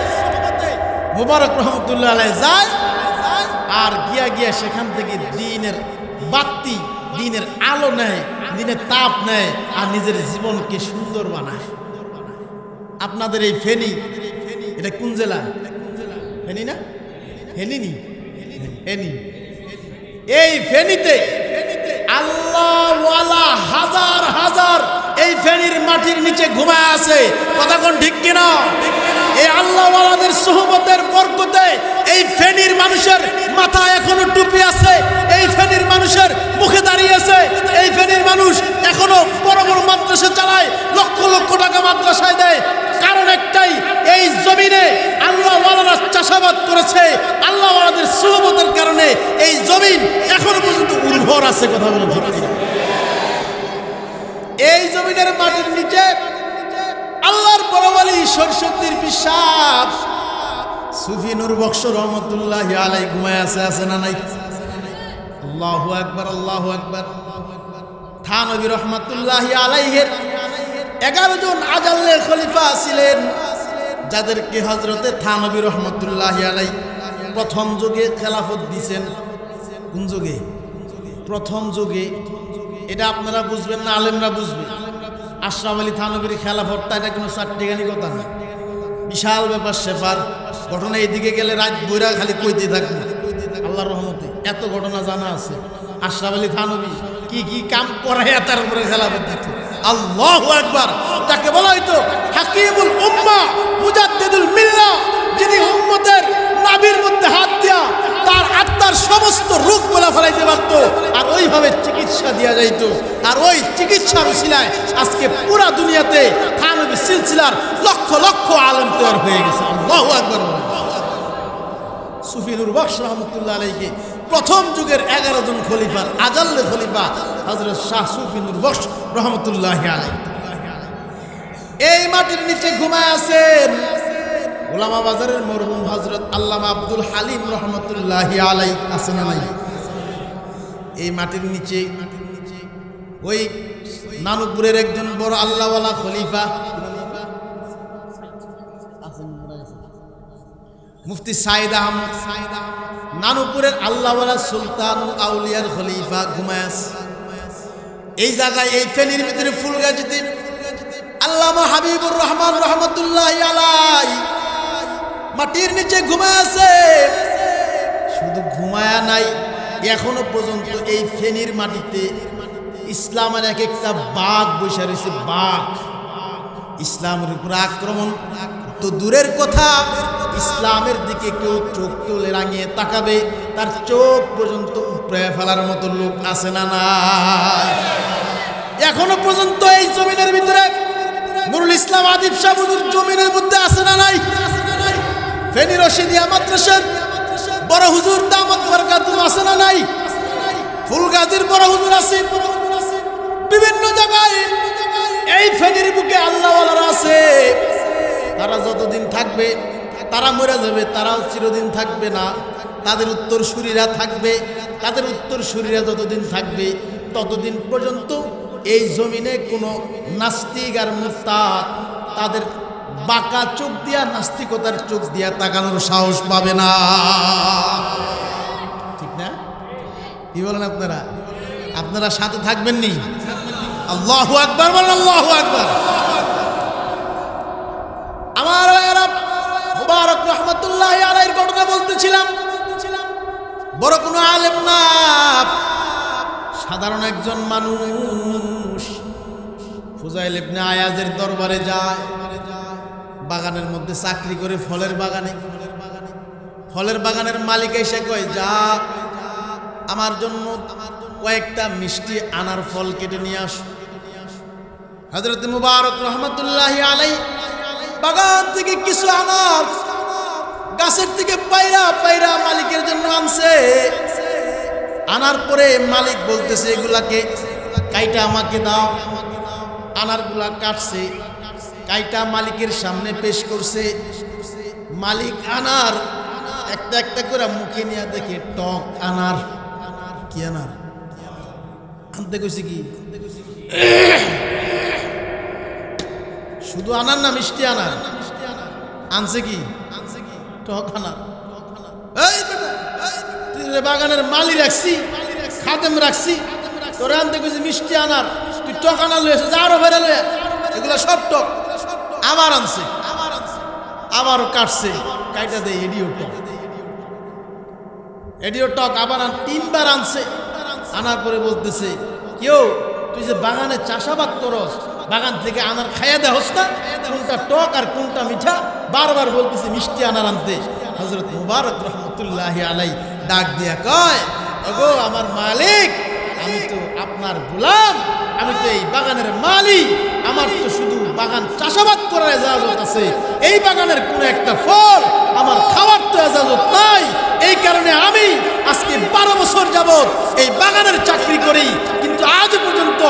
মুবারক রহমতুল্লাহ আলাইহি যায়, আর গিয়া সেখান থেকে দ্বীনের বাতি, দ্বীনের আলো নেয়, দ্বীনের তাপ নেয়, আর নিজের জীবনকে সুন্দর বানায়। আপনাদের এই ফেনী, এটা কোন জেলা? ফেনী না? ফেনী, ফেনী। এই ফেনীতে আল্লাহওয়ালা হাজার হাজার এই ফেনীর মাটির নিচে ঘুমায় আছে। কথা কোন ঠিক কিনা? এই আল্লাহওয়ালাদের সোহবতের বরকতে এই ফেনীর মানুষের মাথায় এখনো টুপি আছে, এই ফেনীর মানুষের মুখে দাঁড়িয়েছে, এই ফেনীর মানুষ এখনো বড় বড় মাদ্রাসা চালায়, লক্ষ লক্ষ টাকা মাদ্রাসায় দেয়। কারণ একটাই, এই জমিনে আল্লাহওয়ালারা চাষাবাদ করেছে, আল্লাহওয়ালাদের সোহবতের কারণে এই জমিন এখনো পর্যন্ত উর্বর আছে। কথা বলে ঠিক কিনা? এই জমিনের মাটির নিচে আল্লাহর বড় ওয়ালি শরীয়তের বিশ্বাস সুফি নূর বক্স রহমতুল্লাহি আলাইহি ঘুমায় আছে না নাই? আল্লাহু আকবার, আল্লাহু আকবার। থানবী রহমতুল্লাহি আলাইহির 11 জন আজাল্লে খলিফা ছিলেন, যাদেরকে হযরতে থানবী রহমতুল্লাহি আলাইহি প্রথম যুগে খেলাফত দিয়েছেন। কোন যুগে? প্রথম যুগে। এটা আপনারা বুঝবেন না, আলেমরা বুঝবে। আশরাফ আলী থানবীর খেলাফতটা এটা কোনো চারটিখানি কথা না, বিশাল ব্যাপার সেপার ঘটনা। এইদিকে গেলে রাত বইরা খালি কইতে থাকবে। আল্লাহর রহমতে এত ঘটনা জানা আছে। আশরাফ আলী থানবী কি কি কাম করায় তার উপরে খেলাফত দিত। আল্লাহু আকবার। তাকে বলা হইতো হাকিমুল উম্মাহ, মুজাদ্দিদুল মিল্লাহ, যিনি উম্মতের নাভির মধ্যে হাত দিয়া তার আত্মার সমস্ত রোগ বলা ফেলাইতে পারত, আর ওইভাবে ভাবে চিকিৎসা দেওয়া যাইত। আর ওই চিকিৎসার উসিলায় আজকে পুরা দুনিয়াতে থানবী সিলসিলার লক্ষ লক্ষ আলেম তৈরি হয়ে গেছে। আল্লাহু আকবার। সুফি নূর বখশ রহমতুল্লাহ আলাইহি প্রথম যুগের 11 জন খলিফার আজাল্লে খলিফা হযরত শাহ সুফি নূর বখশ রহমতুল্লাহ আলাইহি এই মাটির নিচে ঘুমায় আছেন উলামা বাজারের মরহুম হযরত আল্লামা আব্দুল হালিম রহমতুল্লাহ আলাইহি আছেন নাই? এই মাটির নিচে ওই নানুপুরের একজন বড় আল্লাহওয়ালা খলিফা মুফতি সাইদ আহমদ, নানুপুরের আল্লাহওয়ালা সুলতানুল আউলিয়ার খলিফা ঘুমায় আছে এই জায়গায়। এই ফেনীর ভিতরে ফুলগাজীতে আল্লামা হাবিবুর রহমান রহমতুল্লাহ আলাইহি মাটির নিচে ঘুমায় আছে। শুধু ঘুমায়া নাই, এখনো পর্যন্ত এই ফেনীর মাটিতে ইসলামের এক একটা বাঘ বসে রয়েছে। বাঘ ইসলামের উপর আক্রমণ তো দূরের কথা, ইসলামের দিকে কেউ চোখ তুলে রাঙিয়ে তাকাবে তার চোখ পর্যন্ত উপড়ে ফেলার মতো লোক আছে না নাই? এখনো পর্যন্ত এই জমিনের ভিতরে নুরুল ইসলাম আদিব শাহ হুজুর জমিনের মধ্যে আছে না নাই? ফেনী রশিদিয়া মাদ্রাসার বড় হুজুর দামাত বরকাতুহু আছে না নাই? ফুলগাজীর বড় হুজুর আছে। বিভিন্ন জায়গায় এই ফেনীর বুকে আল্লাহওয়ালারা আছে। তারা যতদিন থাকবে তারা মরে যাবে, তারাও চিরদিন থাকবে না। তাদের উত্তরসূরিরা থাকবে, তাদের উত্তরসূরিরা যতদিন থাকবে ততদিন পর্যন্ত এই জমিনে কোনো নাস্তিক আর মুরতাদ তাদের বাঁকা চোখ দিয়া, নাস্তিকতার চোখ দিয়া তাকানোর সাহস পাবে না। ঠিক না? কি বলেন আপনারা? আপনারা সাথে থাকবেন নি? আল্লাহু আকবার বলেন, আল্লাহু আকবার। আমার ভাইয়েরা, মুবারক রহমতুল্লাহি আলাইহির ঘটনা বলতেছিলাম। বড় কোনো আলেম না, সাধারণ একজন মানুষ ফুজাইল ইবনে আয়াজের দরবারে যায়। বাগানের মধ্যে চাকরি করে, ফলের বাগানে। ফলের বাগানের মালিক এসে কয়, যা আমার জন্য কয়েকটা মিষ্টি আনার ফল কেটে নিয়ে আস। হযরত মুবারক রহমতুল্লাহি আলাইহি বাগান থেকে কিছু আনার গাছের থেকে পায়রা পায়রা মালিকের জন্য আনছে। আনার পরে মালিক বলতেছে, এগুলাকে কাইটা আমাকে দাও। আনারগুলা কাটছে, কাইটা মালিকের সামনে পেশ করছে। মালিক আনার একটা একটা করে মুখে নিয়ে দেখে টক আনার। কি আনার আনতে কইছে? কি শুধু আনার না, মিষ্টি আনার আনছে। কি টক আনার? এই তুই বাগানের মালি রাখছি, খাদেম রাখছি, তোরে আনতে কইছে মিষ্টি আনার, তুই টক আনার লয়ে এসে আরো বেড়ে লয়ে, এগুলো সব টক। আবার আনছে, আবারও কাটছে, কাইটা দেয় এডিও টক, এডিও টক। আবার 3বার আনছে। আনার পরে বলতেছে, কেউ তুই যে বাগানে চাষাবাদ করস, বাগান থেকে আনার খাইয়া দেহস না, কোনটা টক আর কোনটা মিঠা? বারবার বলতেছে মিষ্টি আনার আনতে। হযরত মুবারক রহমতুল্লাহি আলাইহি ডাক দিয়া কয়, ওগো আমার মালিক, আমি তো আপনার গোলাম, আমি তো এই বাগানের মালিক, আমার তো শুধু বাগান চাষাবাদ করার ইজাজত আছে, এই বাগানের কোন একটা ফল আমার খাওয়ার তো ইজাজত নাই। এই কারণে আমি আজকে 12 বছর যাবত এই বাগানের চাকরি করি, কিন্তু আজ পর্যন্ত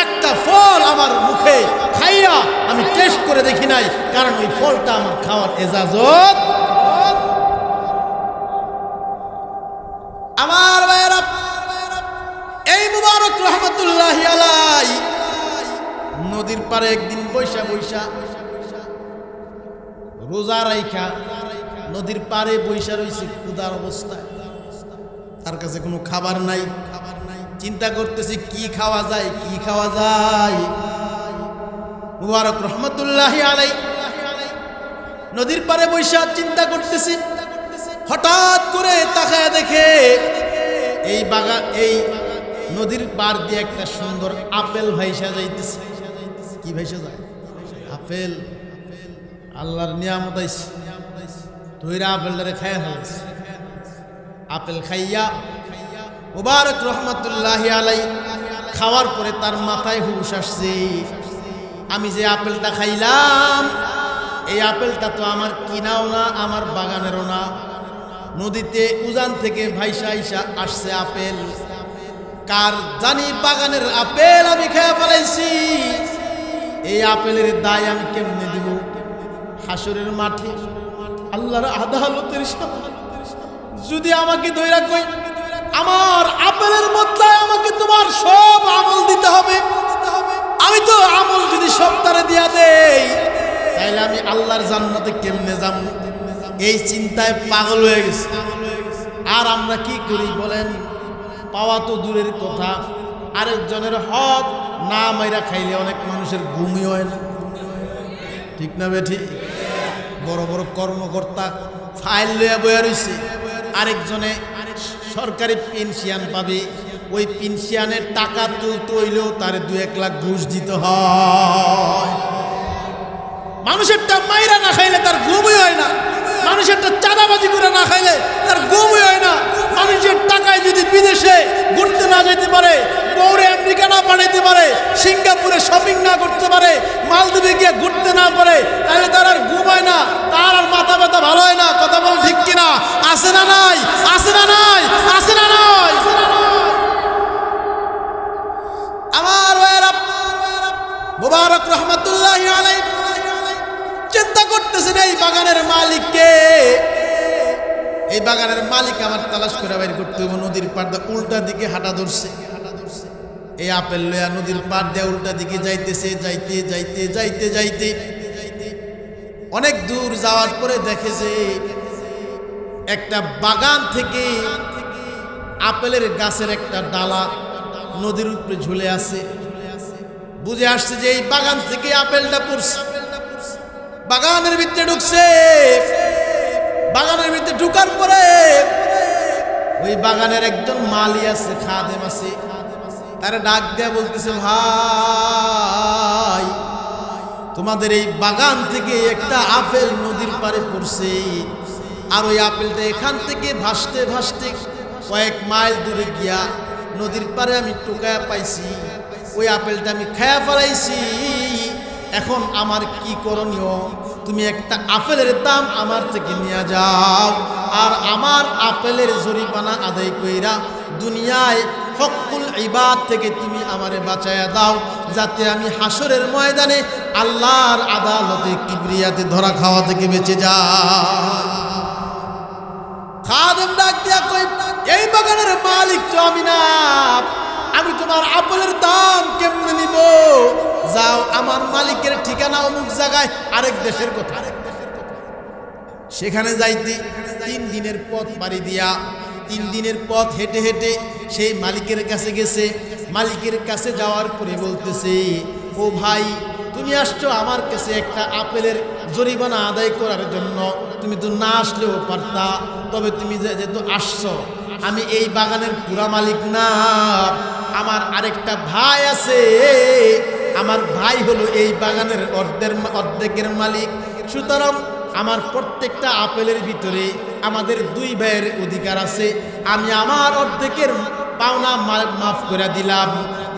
একটা ফল আমার মুখে খাইয়া আমি টেস্ট করে দেখি নাই, কারণ ওই ফলটা আমার খাওয়ার ইজাজত। আমার ভাইয়েরা, এই মুবারক রহমতুল্লাহি আলাইহি নদীর পারে একদিন বৈশা বৈশা রোজা রাইখা নদীর পারে বৈশা রইছে ক্ষুধার অবস্থায়। তার কাছে কোনো খাবার নাই, চিন্তা করতেছি কি খাওয়া যায়, কি খাওয়া যায়। মুবারক রহমতুল্লাহি আলাইহি নদীর পারে বৈশা চিন্তা করতেছি। হঠাৎ করে তাকায় দেখে এই বাগান, এই নদীর পার দিয়ে একটা সুন্দর আপেল ভাইসা যাইতেছে। কি ভাইসা যায়? আপেল। আল্লাহর নিয়ামত আইছে, তৈরা আপেলটারে খাইয়া ফেলছে। আপেল খাইয়া মুবারক রহমাতুল্লাহি আলাই খাওয়ার পরে তার মাথায় হুঁশ আসছে, আমি যে আপেলটা খাইলাম এই আপেলটা তো আমার কিনাও না, আমার বাগানেরও না, নদীতে উজান থেকে ভাইসা আইসা আসছে আপেল, কার জানি বাগানের আপেল আমি খেয়ে ফেলাইছি, এই আপেলের দায় আমি কেমনে দিব? হাসরের মাঠে আল্লাহর আদালতের সামনে যদি আমাকে ধইরা কই আমার আপেলের বদলায় আমাকে তোমার সব আমল দিতে হবে, আমি তো আমল যদি সব তারে দিয়া দেই তাইলে আমি আল্লাহর জান্নাতে কেমনে যাব? এই চিন্তায় পাগল হয়ে গেছে। আর আমরা কি করি বলেন? পাওয়া তো দূরের কথা, আরেকজনের হক না মাইরা খাইলে অনেক মানুষের ঘুমই হয় না, ঠিক না বেঠি? বড় বড় কর্মকর্তা ফাইল লইয়া বইয়া রইছে, আরেকজনে সরকারি পেনশন পাবে, ওই পেনশনের টাকা তুলতে হইলেও তারে 2-1 লাখ ঘুষ দিতে হয়। মানুষেরটা মাইরা না খাইলে তার ঘুমই হয় না, মানুষেরটা চাঁদাবাজি করে না খাইলে তার ঘুমই হয় না। মানুষের টাকায় যদি বিদেশে ঘুরতে না যেতে পারে, বউরে আমেরিকা না পাঠাইতে পারে, সিঙ্গাপুরে শপিং না করতে পারে, মালদ্বীপে গিয়ে ঘুরতে না পারে, তাহলে তার আর ঘুম হয় না, তার আর মাথা ব্যথা ভালো হয় না। কথা বল ঠিক কিনা? আছে না নাই? আছে না নাই? আছে না নাই? আমার ভাইয়েরা, মুবারক রহমাতুল্লাহি আলাইহি চিন্তা করতেছেন এই বাগানের মালিককে, এই বাগানের মালিক আমার তালাশ করে বাইর করতে হবে। নদীর পাড় দিয়ে উল্টা দিকে হাঁটা ধরছে, এই আপেল লইয়া নদীর পাড় দিয়ে উল্টা দিকে যাইতেছে, যাইতে যাইতে যাইতে যাইতে অনেক দূর যাওয়ার পরে দেখে যে একটা বাগান থেকে আপেলের গাছের একটা ডালা নদীর উপরে ঝুলে আছে। বুঝে আসছে যে এই বাগান থেকে আপেলটা পড়ছে, বাগানের ভিতরে ঢুকছে। বাগানের ভিতরে ঢুকার পরে ওই বাগানের একজন মালি আছে, খাদেম আছে, তারা ডাক দেয়া বলতেছে, ভাই তোমাদের এই বাগান থেকে একটা আপেল নদীর পাড়ে পড়ছে, আর ওই আপেলটা এখান থেকে ভাসতে ভাসতে কয়েক মাইল দূরে গিয়া নদীর পাড়ে আমি টোকায়া পাইছি, ওই আপেলটা আমি খায়া ফেলাইছি। এখন আমার কি করণীয়? তুমি একটা আপেলের দাম আমার থেকে নিয়ে যাও, আর আমার আপেলের জরিমানা আদায় কইরা দুনিয়ায় হকুল ইবাদ থেকে তুমি আমারে বাঁচায়া দাও, যাতে আমি হাসরের ময়দানে আল্লাহর আদালতে কিবরিয়াতে ধরা খাওয়া থেকে বেঁচে যাই। খাদেম ডাক দিয়া কই, এই বাগানের মালিক তো আমি না, আমি তোমার আপেলের দাম কেমনে নিব? যাও, আমার মালিকের ঠিকানা অমুক জায়গায়, আরেক দেশের কথা, সেখানে যাইতে 3 দিনের পথ পাড়ি দিয়া 3 দিনের পথ হেঁটে হেঁটে সেই মালিকের কাছে গেছে। মালিকের কাছে যাওয়ার পরে বলতেছে, ও ভাই তুমি আসছো আমার কাছে একটা আপেলের জরিমানা আদায় করার জন্য, তুমি তো না আসলেও পারতা, তবে তুমি যেহেতু আসছো, আমি এই বাগানের পুরা মালিক না, আমার আরেকটা ভাই আছে, আমার ভাই হলো এই বাগানের অর্ধেকের মালিক, সুতরাং আমার প্রত্যেকটা আপেলের ভিতরে আমাদের 2 ভাইয়ের অধিকার আছে, আমি আমার অর্ধেকের পাওনা মাফ করে দিলাম।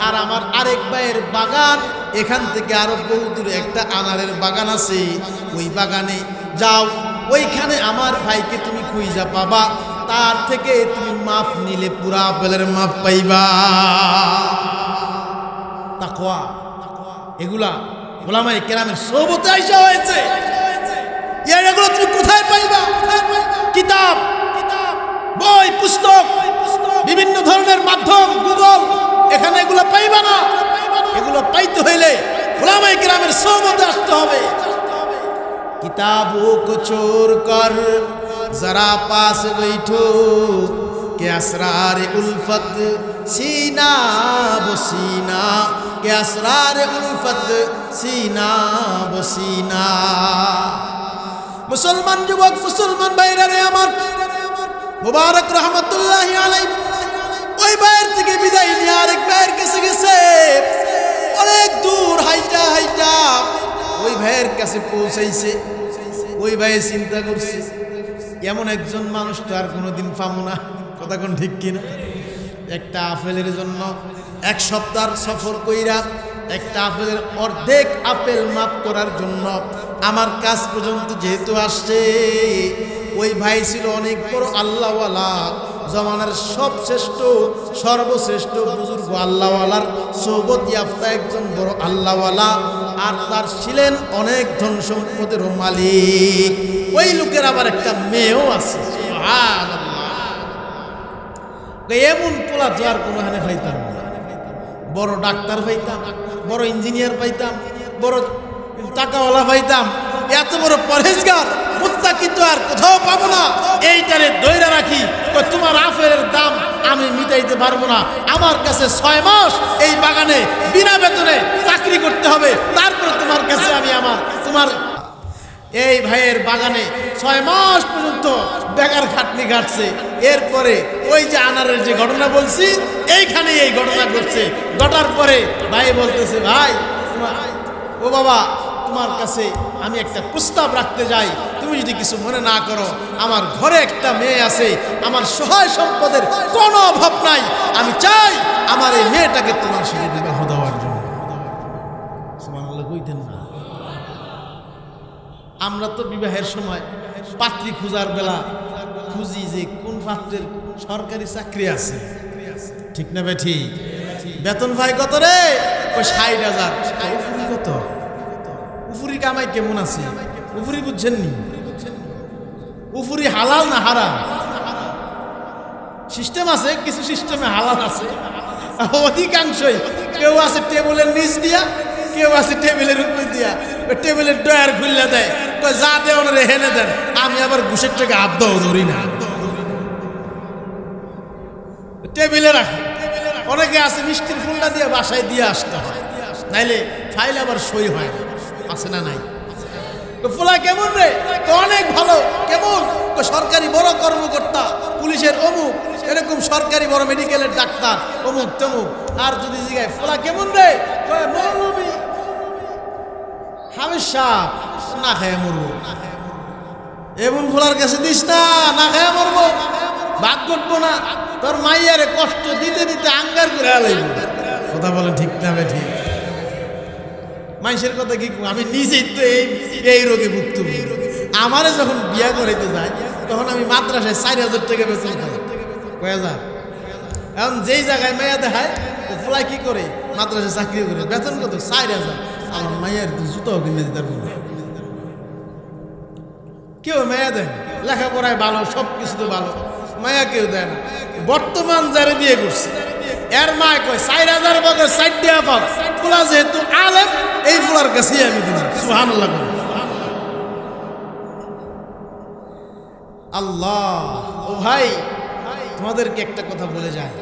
আর আমার আরেক ভাইয়ের বাগান, এখান থেকে আরো বহু দূরে একটা আনারের বাগান আছে, ওই বাগানে যাও, ওইখানে আমার ভাইকে তুমি খুঁজা পাবা, তার থেকে তুমি মাফ নিলে পুরা আপেলের মাফ পাইবা। তাকওয়া এগুলা ওলামায়ে কেরামের সোহবতে আইসা হয়েছে। এগুলো তুমি কোথায় পাইবা? কিতাব, বই, পুস্তক, বিভিন্ন ধরনের মাধ্যম, গুগল, এখানে এগুলো পাইবা না। এগুলো পাইতে হইলে ওলামায়ে কেরামের সোহবতে আসতে হবে। किताबों को छोड़ कर जरा पास बैठो के असरार उल्फत सीना बसीना, के असरार उल्फत सीना बसीना। मुसलमान युवक, मुसलमान भाईरा रे আমার মুবারক রহমাতুল্লাহি আলাইহি ওই ভাইয়ের থেকে বিদায় নিয়ে আরেক ভাইয়ের কাছে গেছে। অনেক দূর হাইটা হাইটা ওই ভাইয়ের কাছে পৌঁছাইছে। ওই ভাই চিন্তা করছে, এমন একজন মানুষ তো আর কোনোদিন পাবো না, কথা কোন ঠিক কিনা? একটা আপেলের জন্য 1 সপ্তাহ সফর কইরা একটা আপেলের অর্ধেক আপেল মাপ করার জন্য আমার কাছ পর্যন্ত যেহেতু আসছে, ওই ভাই ছিল অনেক বড় আল্লাহওয়ালা, জমানার সর্বশ্রেষ্ঠ বুজুর্গ আল্লাহওয়ালার সৌবত ইয়াফতা একজন বড় আল্লাহওয়ালা, আর তার ছিলেন অনেক ধন সম্পদের মালিক। ওই লোকের আবার একটা মেয়েও আছে। সুবহানাল্লাহ। এমন পোলা তো আর কোনো হানে পাইতাম না। বড় ডাক্তার পাইতাম, বড় ইঞ্জিনিয়ার পাইতাম, বড় টাকাওয়ালা পাইতাম, এত বড় পরহেজগার মুত্তাকি তো আর কোথাও পাবো না। এইটারে দইরা রাখি, তোমার আপেলের দাম আমি মিটাইতে পারবো না, আমার কাছে 6 মাস এই বাগানে বিনা বেতনে চাকরি করতে হবে, তারপর তোমার কাছে আমি তোমার এই ভাইয়ের বাগানে 6 মাস পর্যন্ত বেকার খাটনি কাটছে। এরপরে ওই যে আনারের যে ঘটনা বলছি, এইখানে এই ঘটনা ঘটছে। ঘটার পরে ভাই বলতেছে, ভাই ও বাবা, তোমার কাছে আমি একটা প্রস্তাব রাখতে যাই, তুমি যদি কিছু মনে না করো। আমার ঘরে একটা মেয়ে আছে, আমার সহায় সম্পদের কোনো অভাব নাই, আমি চাই আমার এই মেয়েটাকে তোমার সাথে বিবাহ দেওয়ার জন্য। সুবহানাল্লাহ কইতেন না? আমরা তো বিবাহের সময় পাত্রী খোঁজার বেলা খুঁজি যে কোন পাত্রের সরকারি চাকরি আছে, ঠিক না বেঠি? বেতন ভাই কত রে? 60,000। উফুরি কত? উফুরি কামাই কেমন আছে? উফুরি বুঝছেননি? উফুরি হালাল না হারাম? সিস্টেম আছে, কিছু সিস্টেমে হালাল আছে, অধিকাংশই। কেউ আছে টেবিলের নিচ দিয়া, কেউ আছে টেবিলের উপর দিয়া। টেবিলের ডয়ার খুললে দেয়, যা দেয় ওনারে হেনে দেন, আমি আবার ঘুষের টাকা আবদাও ধরি না, টেবিলে রাখি। অনেকে আছে মিষ্টির ফুলটা দিয়ে বাসায় দিয়ে আসতে হয়, নাইলে ফাইল আবার সই হয় না। আছে না নাই? ফুলা কেমন রে? অনেক ভালো। কেমন? সরকারি বড় কর্মকর্তা, পুলিশের অমুক, এরকম সরকারি বড় মেডিকেলের ডাক্তার, অমুক তমুক। আর যদি জিগায় ফুলা কেমন রে? মৌলবি হামিদ সাহেব, না খায় মরবো। এমন ফুলার কাছে দিস না, না খায় মরবো, ভাগ করবো না। তোর মাইয়ারে কষ্ট দিতে দিতে আঙ্গার করে লাগবে। কথা বলেন ঠিক না বেঠি? মানুষের কথা কি, আমি নিজেই তো এই রোগে ভুক্তভোগী। আমারে যখন বিয়া করাইতে যায়, তখন আমি মাদ্রাসায় 4,000 টাকা বেতন খাই। কয় হাজার? এখন যেই জায়গায় মেয়া দেখায়, ফুলাই কি করে? মাদ্রাসায় চাকরি করে, বেতন কত? 4,000। আমার মায়ের জুতাও কিনে দিতে পারবো না। কেউ মেয়া দেয়, লেখাপড়ায় ভালো, সব কিছুতে ভালো, মায়া কেউ দেয় না। বর্তমান যারা বিয়ে করছে, এর মায় কয় 4,000 বগে 4 টাকা পাব। ফুলা যেহেতু আলেম, এই ফুলার কাছেই আমি দিলাম। সুবহানাল্লাহ। আল্লাহ। ও ভাই, তোমাদেরকে একটা কথা বলে যায়,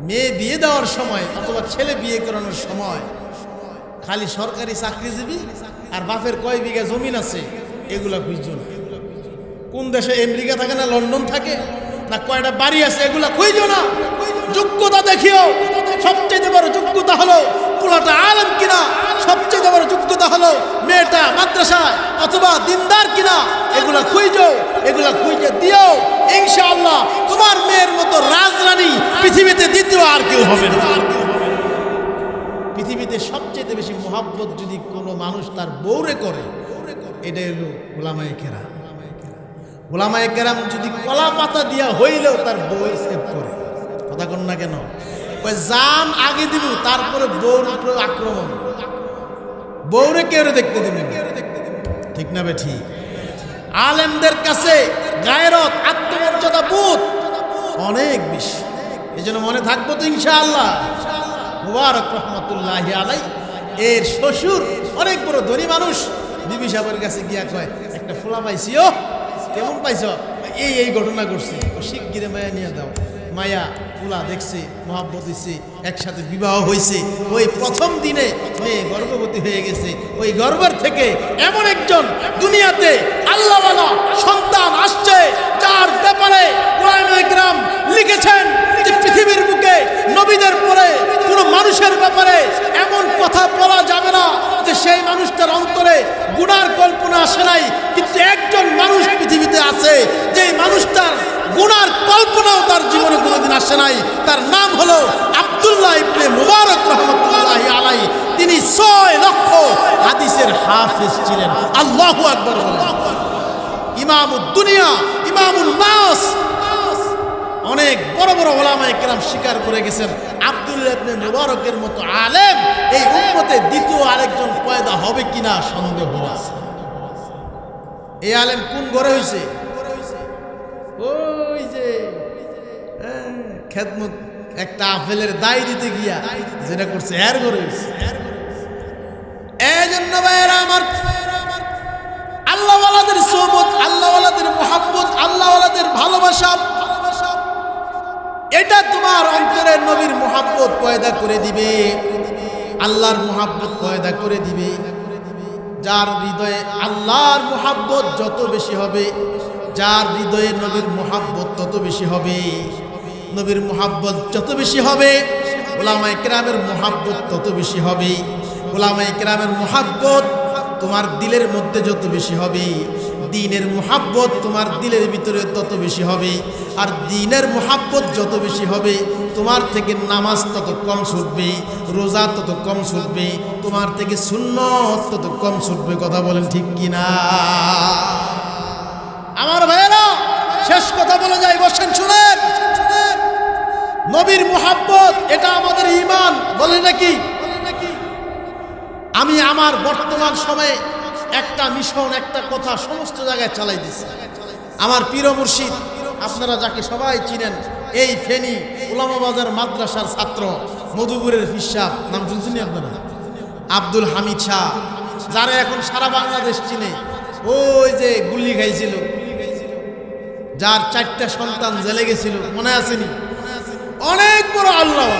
মেয়ে বিয়ে দেওয়ার সময় অথবা ছেলে বিয়ে করানোর সময় খালি সরকারি চাকরিজীবী আর বাপের কয় বিঘা জমিন আছে এগুলা খুঁজছো না। কোন দেশে আমেরিকা থাকে না লন্ডন থাকে না কয়টা বাড়ি আছে এগুলা খুঁজো না। যোগ্যতা দেখিও। সবচেয়ে বড় যোগ্যতা হলো পোলাটা আলেম কিনা, সবচেয়ে বড় যোগ্যতা হলো মেয়েটা মাদ্রাসায় অথবা দিনদার কিনা। এগুলা খুঁজো, এগুলা খুঁজে দিও। ইনশাআল্লাহ তোমার মেয়ের মতো রাজরানী পৃথিবীতে দ্বিতীয় আর কেউ হবে না। পৃথিবীতে সবচেয়ে বেশি মোহাব্বত যদি কোনো মানুষ তার বউরে করে, এটা হলো ওলামায়ে কেরাম। ওলামায়ে কেরাম যদি কলা পাতা দিয়া হইলেও তার বউ সেভ করে। কথা কন না কেন? জান আগে দিব, তারপরে বউর উপরে আক্রমণ। বউরে কেউ দেখতে দিবেন, ঠিক না বেঠি? আলেমদের কাছে গায়রত, আত্মমর্যাদা বোধ অনেক বেশি। এই জন্য মনে থাকবো তো ইনশাআল্লাহ। মুবারক রহমতুল্লাহি আলাই এর শ্বশুর অনেক বড় ধনী মানুষ। বিবি সাহেবের কাছে গিয়া কয়, একটা ফুলা পাইছি। ও কেমন পাইছ? এই ঘটনা ঘটছে। শিগগিরে মায়া নিয়ে দাও। মায়া ফুলা দেখছে, মহাব্বত হয়েছে, একসাথে বিবাহ হয়েছে। ওই প্রথম দিনে মেয়ে গর্ভবতী হয়ে গেছে। ওই গর্ভের থেকে এমন একজন দুনিয়াতে আল্লাহওয়ালা সন্তান আসছে, যার ব্যাপারে ওলামায়ে কেরাম লিখেছেন যে পৃথিবীর বুকে নবীদের পরে কোনো মানুষের ব্যাপারে এমন কথা বলা যাবে না যে সেই মানুষটার অন্তরে গুনার কল্পনা আসে নাই। কিন্তু একজন মানুষ পৃথিবীতে আছে, যেই মানুষটার গুনার কল্পনাও তার জীবনে কোনোদিন আসে নাই। তার নাম হলো আব্দুল্লাহ ইবনে মুবারক রাহমাতুল্লাহি আলাইহি। তিনি 6 লক্ষ হাদিসের হাফেজ ছিলেন। আল্লাহু আকবার। ইমামুদ দুনিয়া, ইমামুন নাস। অনেক বড় বড় ওলামায়ে কেরাম স্বীকার করে গেছেন আব্দুল্লাহ ইবনে মুবারকের মতো আলেম এই উম্মতে দ্বিতীয় আরেকজন পয়দা হবে কিনা সন্দেহ আছে। এই আলেম কোন ঘরে হইছে? ওই যে খেদমত একটা আপেলের দায় দিতে গিয়া যেটা করছে এর ঘরে হইছে। এই জন্য ভাইয়েরা আমার, আল্লাহওয়ালাদের সোহবত, আল্লাহওয়ালাদের মুহাব্বত, আল্লাহওয়ালাদের ভালোবাসা, এটা তোমার অন্তরে নবীর মুহাব্বত পয়দা করে দিবে, আল্লাহর মুহাব্বত পয়দা করে দিবে। যার হৃদয়ে আল্লাহর মুহাব্বত যত বেশি হবে, যার হৃদয়ে নবীর মুহাব্বত তত বেশি হবে, নবীর মুহাব্বত যত বেশি হবে, উলামায়ে কেরামের মুহাব্বত তত বেশি হবে। উলামায়ে কেরামের মুহাব্বত তোমার দিলের মধ্যে যত বেশি হবে, দ্বীনের মুহাব্বত তোমার দিলের ভিতরে তত বেশি হবে। আর দ্বীনের মুহাব্বত যত বেশি হবে, তোমার থেকে নামাজ তত কম ছুটবে, রোজা তত কম ছুটবে, তোমার থেকে সুন্নত তত কম ছুটবে। কথা বলেন ঠিক কিনা? আমার ভাইয়েরা, শেষ কথা বলে যাই, বসেন শুনেন। নবীর মুহাব্বত এটা আমাদের ঈমান, বলে নাকি? আমি আমার বর্তমান সময়ে একটা মিশন, একটা কথা সমস্ত জায়গায় চালাই দিচ্ছি। আমার পীর মুর্শিদ, আপনারা যাকে সবাই চিনেন, এই ফেনী উলামা বাজার মাদ্রাসার ছাত্র মধুপুরের ফিসাব, নাম শুনছেন আপনারা? আব্দুল হামিদ শাহ, যারা এখন সারা বাংলাদেশ চিনে। ওই যে গুলি খাইছিল, যার 4টা সন্তান জেলে গেছিল, মনে আসেনি? অনেক বড় আল্লাহ।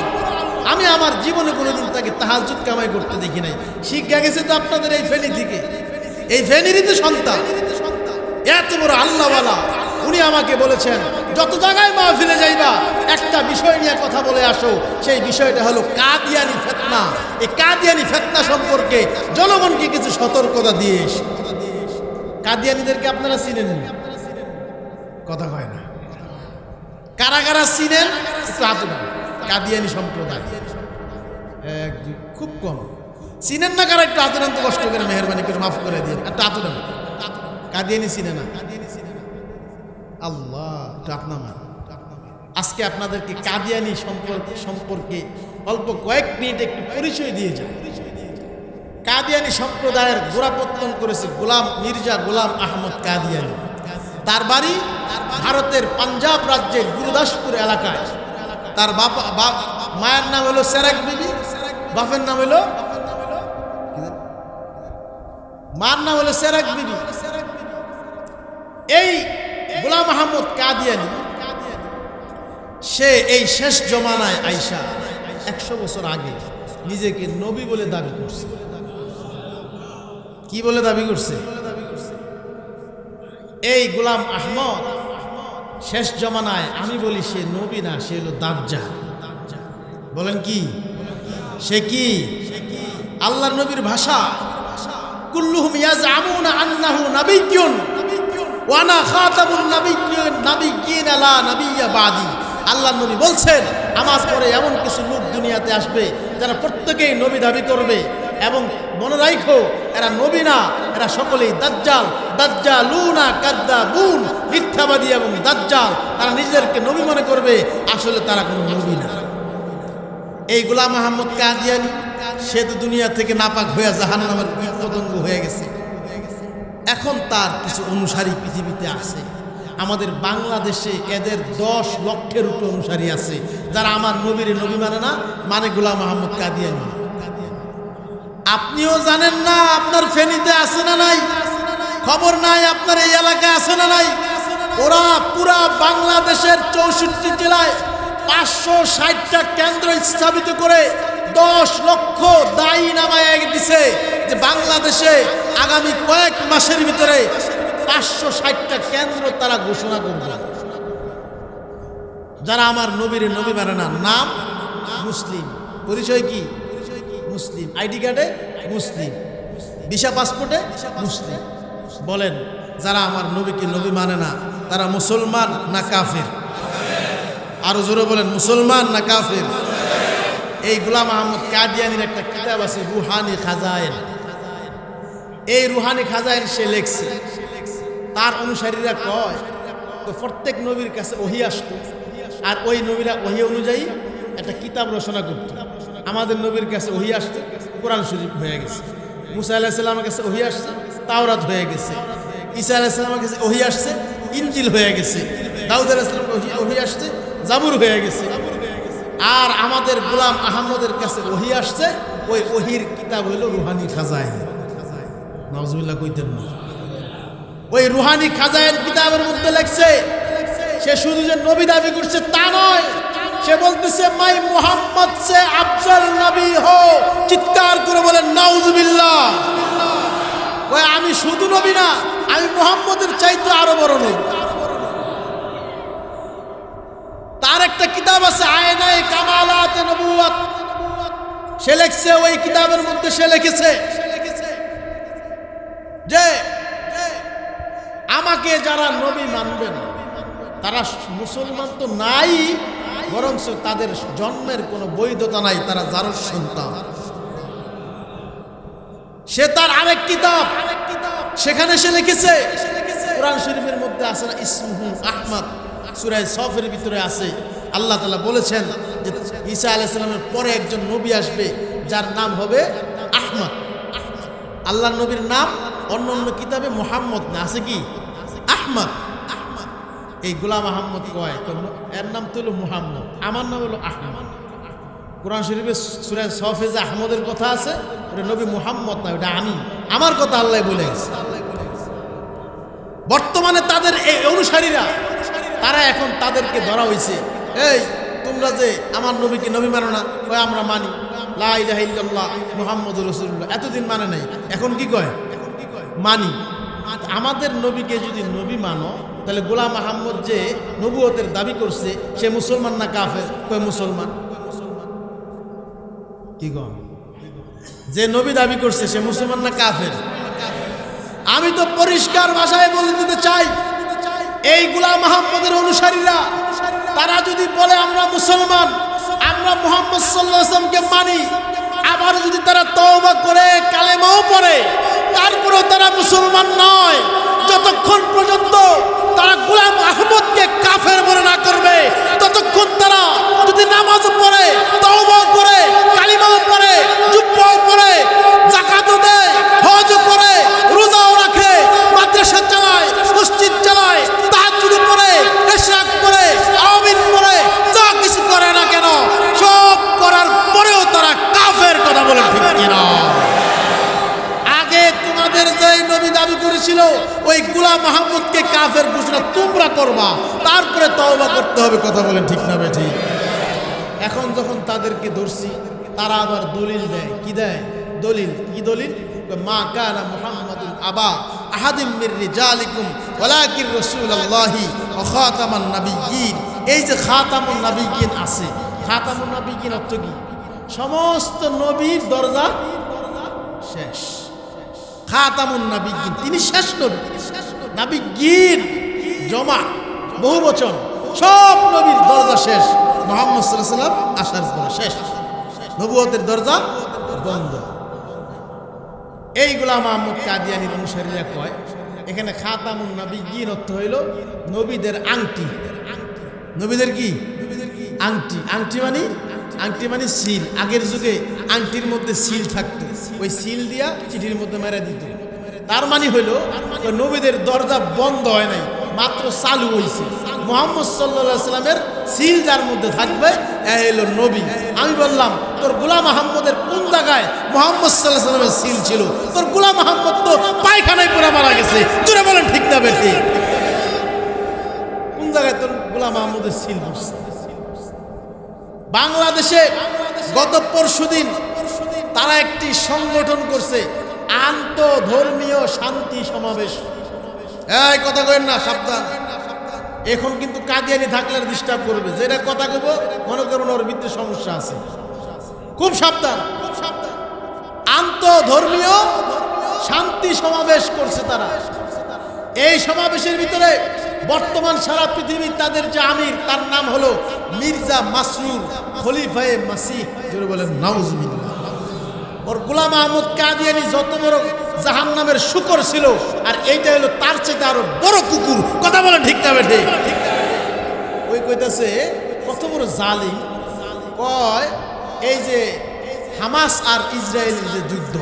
আমি আমার জীবনে কোনোদিন তাকে তাহাজ্জুদ কামাই করতে দেখি নাই। শিক্ষা গেছে তো আপনাদের এই ফেনী থেকে, এই ফেনীরই তো সন্তান। এত বড় আল্লাহওয়ালা, উনি আমাকে বলেছেন যত জায়গায় মাহফিলে যাইবা একটা বিষয় নিয়ে কথা বলে আসো, সেই বিষয়টা হলো কাদিয়ানি ফিতনা। এই কাদিয়ানি ফিতনা সম্পর্কে জনগণকে কিছু সতর্কতা দিয়ে এসো। কাদিয়ানিদেরকে আপনারা চিনেন? কথা হয় না। কারা কারা চিনেন একটু হাত উঠান। কাদিয়ানি সম্প্রদায় খুব কম চিনেন না। কারা একটু হাত উঠান তো, কষ্ট করে মেহরবানি করে মাফ করে দিন। একটা হাত উঠান। কাদিয়ানি চিনে না? আল্লাহ, আজকে আপনাদেরকে কাদিয়ানি সম্পর্কে অল্প কয়েক মিনিট একটু পরিচয় দিয়ে যায়। কাদিয়ানি সম্প্রদায়ের গোড়াপত্তন করেছে মির্জা গোলাম আহমদ কাদিয়ানি। তার বাড়ি ভারতের পাঞ্জাব রাজ্যের গুরুদাসপুর এলাকায়। তার মায়ের নাম হলো সেরাক বিবি, বাপের নাম হলো, মার নাম হলো সেরাক বিবি। এই গোলাম আহমদ কাদিয়ানি সে এই শেষ জমানায় আইসা 100 বছর আগে নিজেকে নবী বলে দাবি করছে। কি বলে দাবি করছে? এই গোলাম আহমদ শেষ জমানায়, আমি বলি সে নবী না, সে হলো দাজ্জাল। বলেন কি? সে কি? আল্লাহর নবীর ভাষা, কুল্লুহুম ইয়াজআমুনা আন্নাহু নাবিয়্যুন ওয়া আনা খাতামুন নাবিয়্যিন লা নাবিয়্যা বাদি। আল্লাহর নবী বলছেন, আমার পরে এমন কিছু লোক দুনিয়াতে আসবে যারা প্রত্যেকেই নবী দাবি করবে, এবং মনে রাখো এরা নবী না, এরা সকলেই দাজ্জাল। দাজ্জালুনা কাযযাবুন, মিথ্যাবাদী এবং দাজ্জাল। তারা নিজেদেরকে নবী মনে করবে, আসলে তারা কোনো নবী না। এই গোলাম আহমদ কাদিয়ানি সে তো দুনিয়া থেকে নাপাক হয়ে জাহান্নামের পতঙ্গ হয়ে গেছে। এখন তার কিছু অনুসারী পৃথিবীতে আছে। আমাদের বাংলাদেশে এদের 10 লক্ষের উপরে অনুসারী আছে, যারা আমার নবীর নবী মানে না, মানে গোলাম আহমদ কাদিয়ানি। আপনিও জানেন না আপনার ফেনীতে আছে না নাই, খবর নাই আপনার এই এলাকায় আছে না নাই। ওরা পুরা বাংলাদেশের 64 জেলায় 560টা কেন্দ্র স্থাপিত করে 10 লক্ষ দায়ী নামায় দিছে যে বাংলাদেশে আগামী কয়েক মাসের ভিতরে 560টা কেন্দ্র তারা ঘোষণা করবে। যারা আমার নবীর নবী মানে না, নাম মুসলিম, পরিচয় কি? মুসলিম, আইডি কার্ডে মুসলিম, ভিসা পাসপোর্টে মুসলিম। বলেন, যারা আমার নবীকে নবী মানে না তারা মুসলমান না কাফের? আরো জোরে বলেন, মুসলমান না কাফের? এই গোলাম আহমদ কাদিয়ানির একটা কিতাব আছে রুহানি খাজায়েন। এই রুহানি খাজায়েন সে লেখছে। তার অনুসারীরা কয় তো প্রত্যেক নবীর কাছে ওহী আসতো, আর ওই নবীরা ওহী অনুযায়ী একটা কিতাব রচনা করত। আমাদের নবীর কাছে ওহী আসছে, কোরআন শরীফ হয়ে গেছে। মুসা আলাইহিস সালামের কাছে ওহী আসছে, তাওরাত হয়ে গেছে। ঈসা আলাইহিস সালামের কাছে ওহী আসছে, ইনজিল হয়ে গেছে। দাউদ আলাইহিস সালামের ওহী আসছে, জাবুর হয়ে গেছে। আর আমাদের গোলাম আহমদের কাছে ওহী আসছে, ওই ওহীর কিতাব হইল রুহানি খাজায়েন। নাউজুবিল্লাহ কইতেন না। ওই রুহানি খাজায়েন কিতাবের মধ্যে লেখছে, সে শুধু যে নবী দাবি করছে তা নয়, সে বলতেছে মাই মুহাম্মদ সে আফজল নবী হো। চিৎকার করে বলেন নাউজুবিল্লাহ। ওই আমি শুধু নবী না, আমি মুহাম্মদের চাইতে আরো বড় নবী। তার একটা কিতাব আছে আয়নায়ে কামালাতে নবুওয়াত। সে লেখছে, ওই কিতাবের মধ্যে সে লিখেছে যে আমাকে যারা নবী মানবে না তারা মুসলমান তো নাই, বরং তাদের জন্মের কোনো বৈধতা নাই, তারা যার সন্তান। সে তার আরেক কিতাব, সেখানে সে লিখেছে, কোরআন শরীফের মধ্যে আছে না ইসমুহু আহমদ, সূরা সফের ভিতরে আছে। আল্লাহ তাআলা বলেছেন যে ঈসা আলাইহিস সালামের পরে একজন নবী আসবে যার নাম হবে আহমদ। আল্লাহর নবীর নাম অন্য অন্য কিতাবে মুহাম্মদ না, আছে কি আহমদ। এই গোলাম আহমদ কয় এর নাম তো হলো মুহাম্মদ, আমার নাম হলো আহমদ। কোরআন শরীফে সূরা সফে যে আহমদের কথা আছে, ওটা নবী মুহাম্মদ না, ওটা আমি, আমার কথা আল্লাহ বলে গেছে। বর্তমানে তাদের এই অনুসারীরা, তারা এখন তাদেরকে ধরা হয়েছে, এই তোমরা যে আমার নবীকে নবী মানো না, কয় আমরা মানি, লা ইলাহা ইল্লাল্লাহ মুহাম্মাদুর রাসূলুল্লাহ। এতদিন মানে নাই, এখন কি কয় মানি। আমাদের নবীকে যদি নবী মানো, তাহলে গোলাম আহমদ যে নবুয়তের দাবি করছে সে মুসলমান না কাফের? কয় মুসলমান। কি কয়? যে নবী দাবি করছে সে মুসলমান না কাফের? আমি তো পরিষ্কার ভাষায় বলে দিতে চাই, এই গোলাম আহমদের অনুসারীরা তারা যদি বলে আমরা মুসলমান, আমরা মুহাম্মদ সাল্লাল্লাহু আলাইহি ওয়াসাল্লামকে মানি, আবার যদি তারা তওবা করে কালেমাও পড়ে, তারপরেও তারা মুসলমান নয়। যতক্ষণ পর্যন্ত তারা গোলাম আহমদকে কাফের বলে না করবে, ততক্ষণ তারা যদি নামাজ পড়ে, তওবা করে, কালিমাও পড়ে, জুব্বাও পড়ে, যাকাতও দেয়, হজও করে, রোজাও রাখে, মাদ্রাসা চালায়, মসজিদ চালায়, তাহাজ্জুদ পড়ে, ইশরাক করে, আমিন পড়ে, যা কিছু করে না কেন, সব করার পরেও তারা কাফের। কথা বলেন ঠিক কিনা? আগে তোমাদের যে নবী দাবি করেছিল ওই গোলাম আহমদকে কাফের ঘোষণা তোমরা করবা, তারপরে তওবা করতে হবে। কথা বলেন ঠিক না বেঠিক? এখন যখন তাদেরকে ধরছি, তারা আবার দলিল দেয়। কি দেয়? দলিল। কি দলিল? মা কানা মুহাম্মাদুন আবা আহাদিম মির রিজালিকুম ওয়ালাকিন রাসূলুল্লাহি ওয়া খাতামান নাবিয়্যিন। এই যে খাতামুন নাবিয়্যিন আছে, খাতামুন নাবিয়্যিন অর্থ কি? সমস্ত নবীর দরজা শেষ। খাতামুন নাবিয়্যিন, তিনি শেষ নবী। নাবিয়্যিন জমা, বহু বচন, সব নবীর দরজা শেষ। মুহাম্মদ সাল্লাল্লাহু আলাইহি ওয়াসাল্লাম আসার পরে শেষ, নবুয়তের দরজা বন্ধ। এই গোলাম আহমদ কাদিয়ানির অনুসারীরা কয় এখানে খাতামুন নাবিয়্যিন অর্থ হইল নবীদের আংটি। নবীদের কি আংটি? আংটি মানে সিল। আগের যুগে আংটির মধ্যে সিল থাকতো, ওই সিল দিয়া চিঠির মধ্যে মেরে দিত। তার মানে হইল নবীদের দরজা বন্ধ হয় নাই, মাত্র চালু হয়েছে। মুহাম্মদ সাল্লাল্লাহু আলাইহি সাল্লামের সিল যার মধ্যে থাকবে এ হলো নবী। আমি বললাম তোর গোলাম আহমদের কোন জায়গায় মুহাম্মদ সাল্লাল্লাহু আলাইহি সাল্লামের সিল ছিল? তোর গোলাম আহমদ তো পায়খানায় পড়ে মারা গেছে। তোরা বলেন ঠিক না বেঠিক? কোন জায়গায় তোর গোলাম আহমদের সিল বসছে? বাংলাদেশে গত পরশুদিন তারা একটি সংগঠন করছে, আন্তঃধর্মীয় শান্তি সমাবেশ। এই কথা কইেন না, সাবধান। এখন কিন্তু কাদিয়ানি থাকলে ডিস্টার্ব করবে। যেটা কথা কইব মনে করুন ওর ভিতরে সমস্যা আছে, খুব সাবধান। আন্তঃধর্মীয় শান্তি সমাবেশ করছে তারা। এই সমাবেশের ভিতরে বর্তমান সারা পৃথিবীর তাদের যে আমির তার নাম হলো মির্জা মাসরুর খলিফায়ে মাসিহ। জোরে বলেন নাউজুবিল্লাহ। ওর গোলাম আহমদ কাদিয়ানী যত বড় জাহান্নামের শুকর ছিল, আর এইটা হলো তার চেয়ে আরো বড় কুকুর। কথা বলেন ঠিক না বেঠিক? ওই কইতাছে কত বড় জালিম। কয় এই যে হামাস আর ইসরায়েলের যে যুদ্ধ,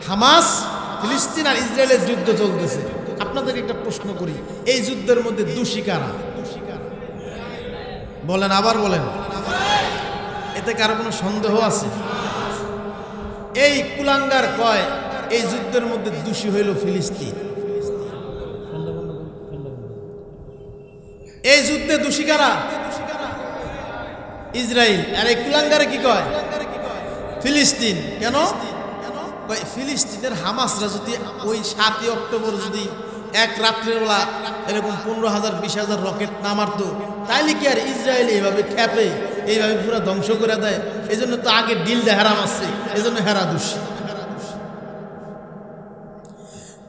হামাস ফিলিস্তিন আর ইসরায়েলের যুদ্ধ চলতেছে, আপনাদেরকে একটা প্রশ্ন করি, এই যুদ্ধের মধ্যে দোষী কারা? বলেন, আবার বলেন। এতে কারো কোনো সন্দেহ আছে? এই কুলাঙ্গার কয় এই যুদ্ধের মধ্যে দোষী হইল ফিলিস্তিন। এই যুদ্ধে দোষী কারা? ইসরায়েল। আর এই কুলাঙ্গারে কি কয়? ফিলিস্তিন। কেন? ফিলিস্তিনের হামাসরা যদি ওই 7ই অক্টোবর যদি এক রাত্রের বেলা এরকম 15,000 20,000 রকেট না মারত, তাইলে কি আর ইসরায়েল এইভাবে খেপে, এইভাবে পুরো ধ্বংস করে দেয়? এই জন্য তো আগে ডিলটা হেরা মারছে, এই জন্য হেরা দোষী।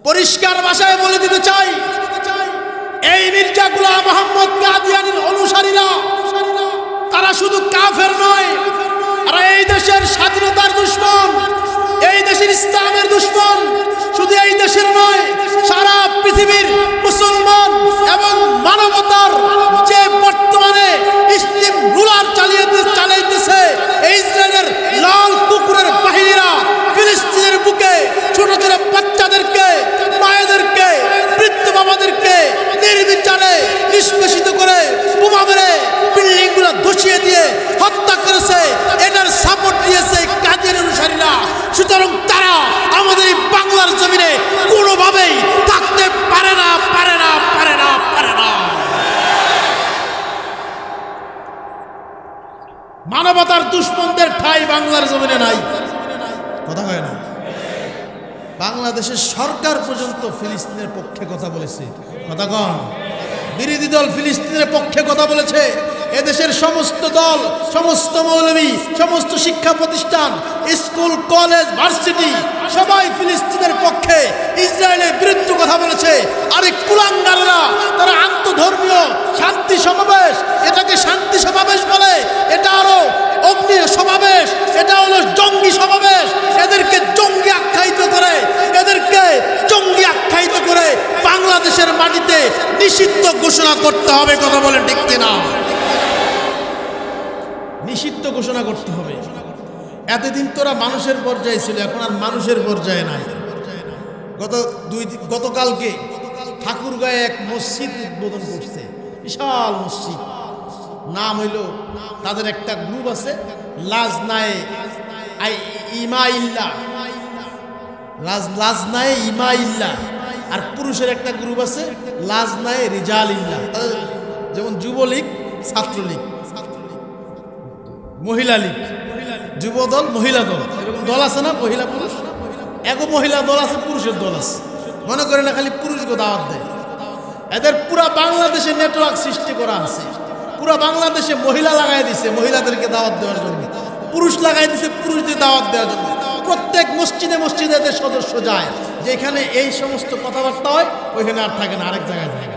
পরিষ্কার ভাষায় বলে দিতে চাই, এই মির্জা গোলাম মোহাম্মদ কাদিয়ানীর অনুসারীরা তারা শুধু কাফের নয়, তারা এই দেশের স্বাধীনতার দুশমন, এই দেশের ইসলামের দুশমন। শুধু এই দেশের নয়, সারা পৃথিবীর মুসলমান এবং মানবতার যে বর্তমানে ইসলাম রুলার চালাইতেছে এই ইসরায়েলের লাল কুকুরের বাহিনীরা ফিলিস্তিনের বুকে ছোট ছোট বাচ্চাদেরকে, মায়েদেরকে, বৃদ্ধ বাবাদেরকে নির্বিচারে নিষ্পেষিত করে বোমা মেরে বিল্ডিং গুলো ধসিয়ে দিয়ে হত্যা করেছে। এটার সাপোর্ট দিয়েছে কাদিয়ানী অনুসারীরা। সুতরাং তারা আমাদের এই বাংলার জমিনে কোনোভাবেই থাকতে পারে না, পারে না, পারে না, পারে না। মানবতার দুশমনদের ঠাঁই বাংলার জমিনে নাই। কথা হয় না? বাংলাদেশের সরকার পর্যন্ত ফিলিস্তিনের পক্ষে কথা বলেছে। কথা কন? বিরোধী দল ফিলিস্তিনের পক্ষে কথা বলেছে। এদেশের সমস্ত দল, সমস্ত মৌলবী, সমস্ত শিক্ষা প্রতিষ্ঠান, স্কুল, কলেজ, ভার্সিটি সবাই ফিলিস্তিনের পক্ষে, ইসরায়েলের বিরুদ্ধে কথা বলেছে। আর এই কুলাঙ্গাররা তারা আন্তধর্মীয় শান্তি সমাবেশ, এটাকে শান্তি সমাবেশ বলে, এটা আরো অগ্নি সমাবেশ, এটা হলো জঙ্গি সমাবেশ। এদেরকে জঙ্গি আখ্যায়িত করে, এদেরকে জঙ্গি আখ্যায়িত করে বাংলাদেশের মাটিতে নিষিদ্ধ ঘোষণা করতে হবে। কথা বলেন ঠিক কিনা? নিষিদ্ধ ঘোষণা করতে হবে। এতদিন তোরা মানুষের পর্যায়ে ছিল, এখন আর মানুষের পর্যায়ে নাই। গতকালকে ঠাকুরগাঁয়ে এক মসজিদ উদ্বোধন করছে, বিশাল মসজিদ। নাম হইল, তাদের একটা গ্রুপ আছে লাজনায়ে ইমাইল্লাহ, লাজনায়ে ইমাইল্লাহ। আর পুরুষের একটা গ্রুপ আছে লাজনায়ে রিজালিল্লাহ। যেমন যুবলীগ, ছাত্রলীগ, মহিলা লীগ, যুব দল, মহিলা দল, এরকম দল আছে না? মহিলা পুরুষ, এক মহিলা দল আছে, পুরুষের দল আছে। মনে করে না খালি পুরুষকে দাওয়াত দেয়। এদের পুরা বাংলাদেশে নেটওয়ার্ক সৃষ্টি করা আছে। পুরা বাংলাদেশে মহিলা লাগাই দিছে মহিলাদেরকে দাওয়াত দেওয়ার জন্য, পুরুষ লাগাই দিছে পুরুষদের দাওয়াত দেওয়ার জন্য। প্রত্যেক মসজিদে মসজিদে এদের সদস্য যায়, যেখানে এই সমস্ত কথাবার্তা হয় ওইখানে আর থাকে না, আরেক জায়গায় থাকে।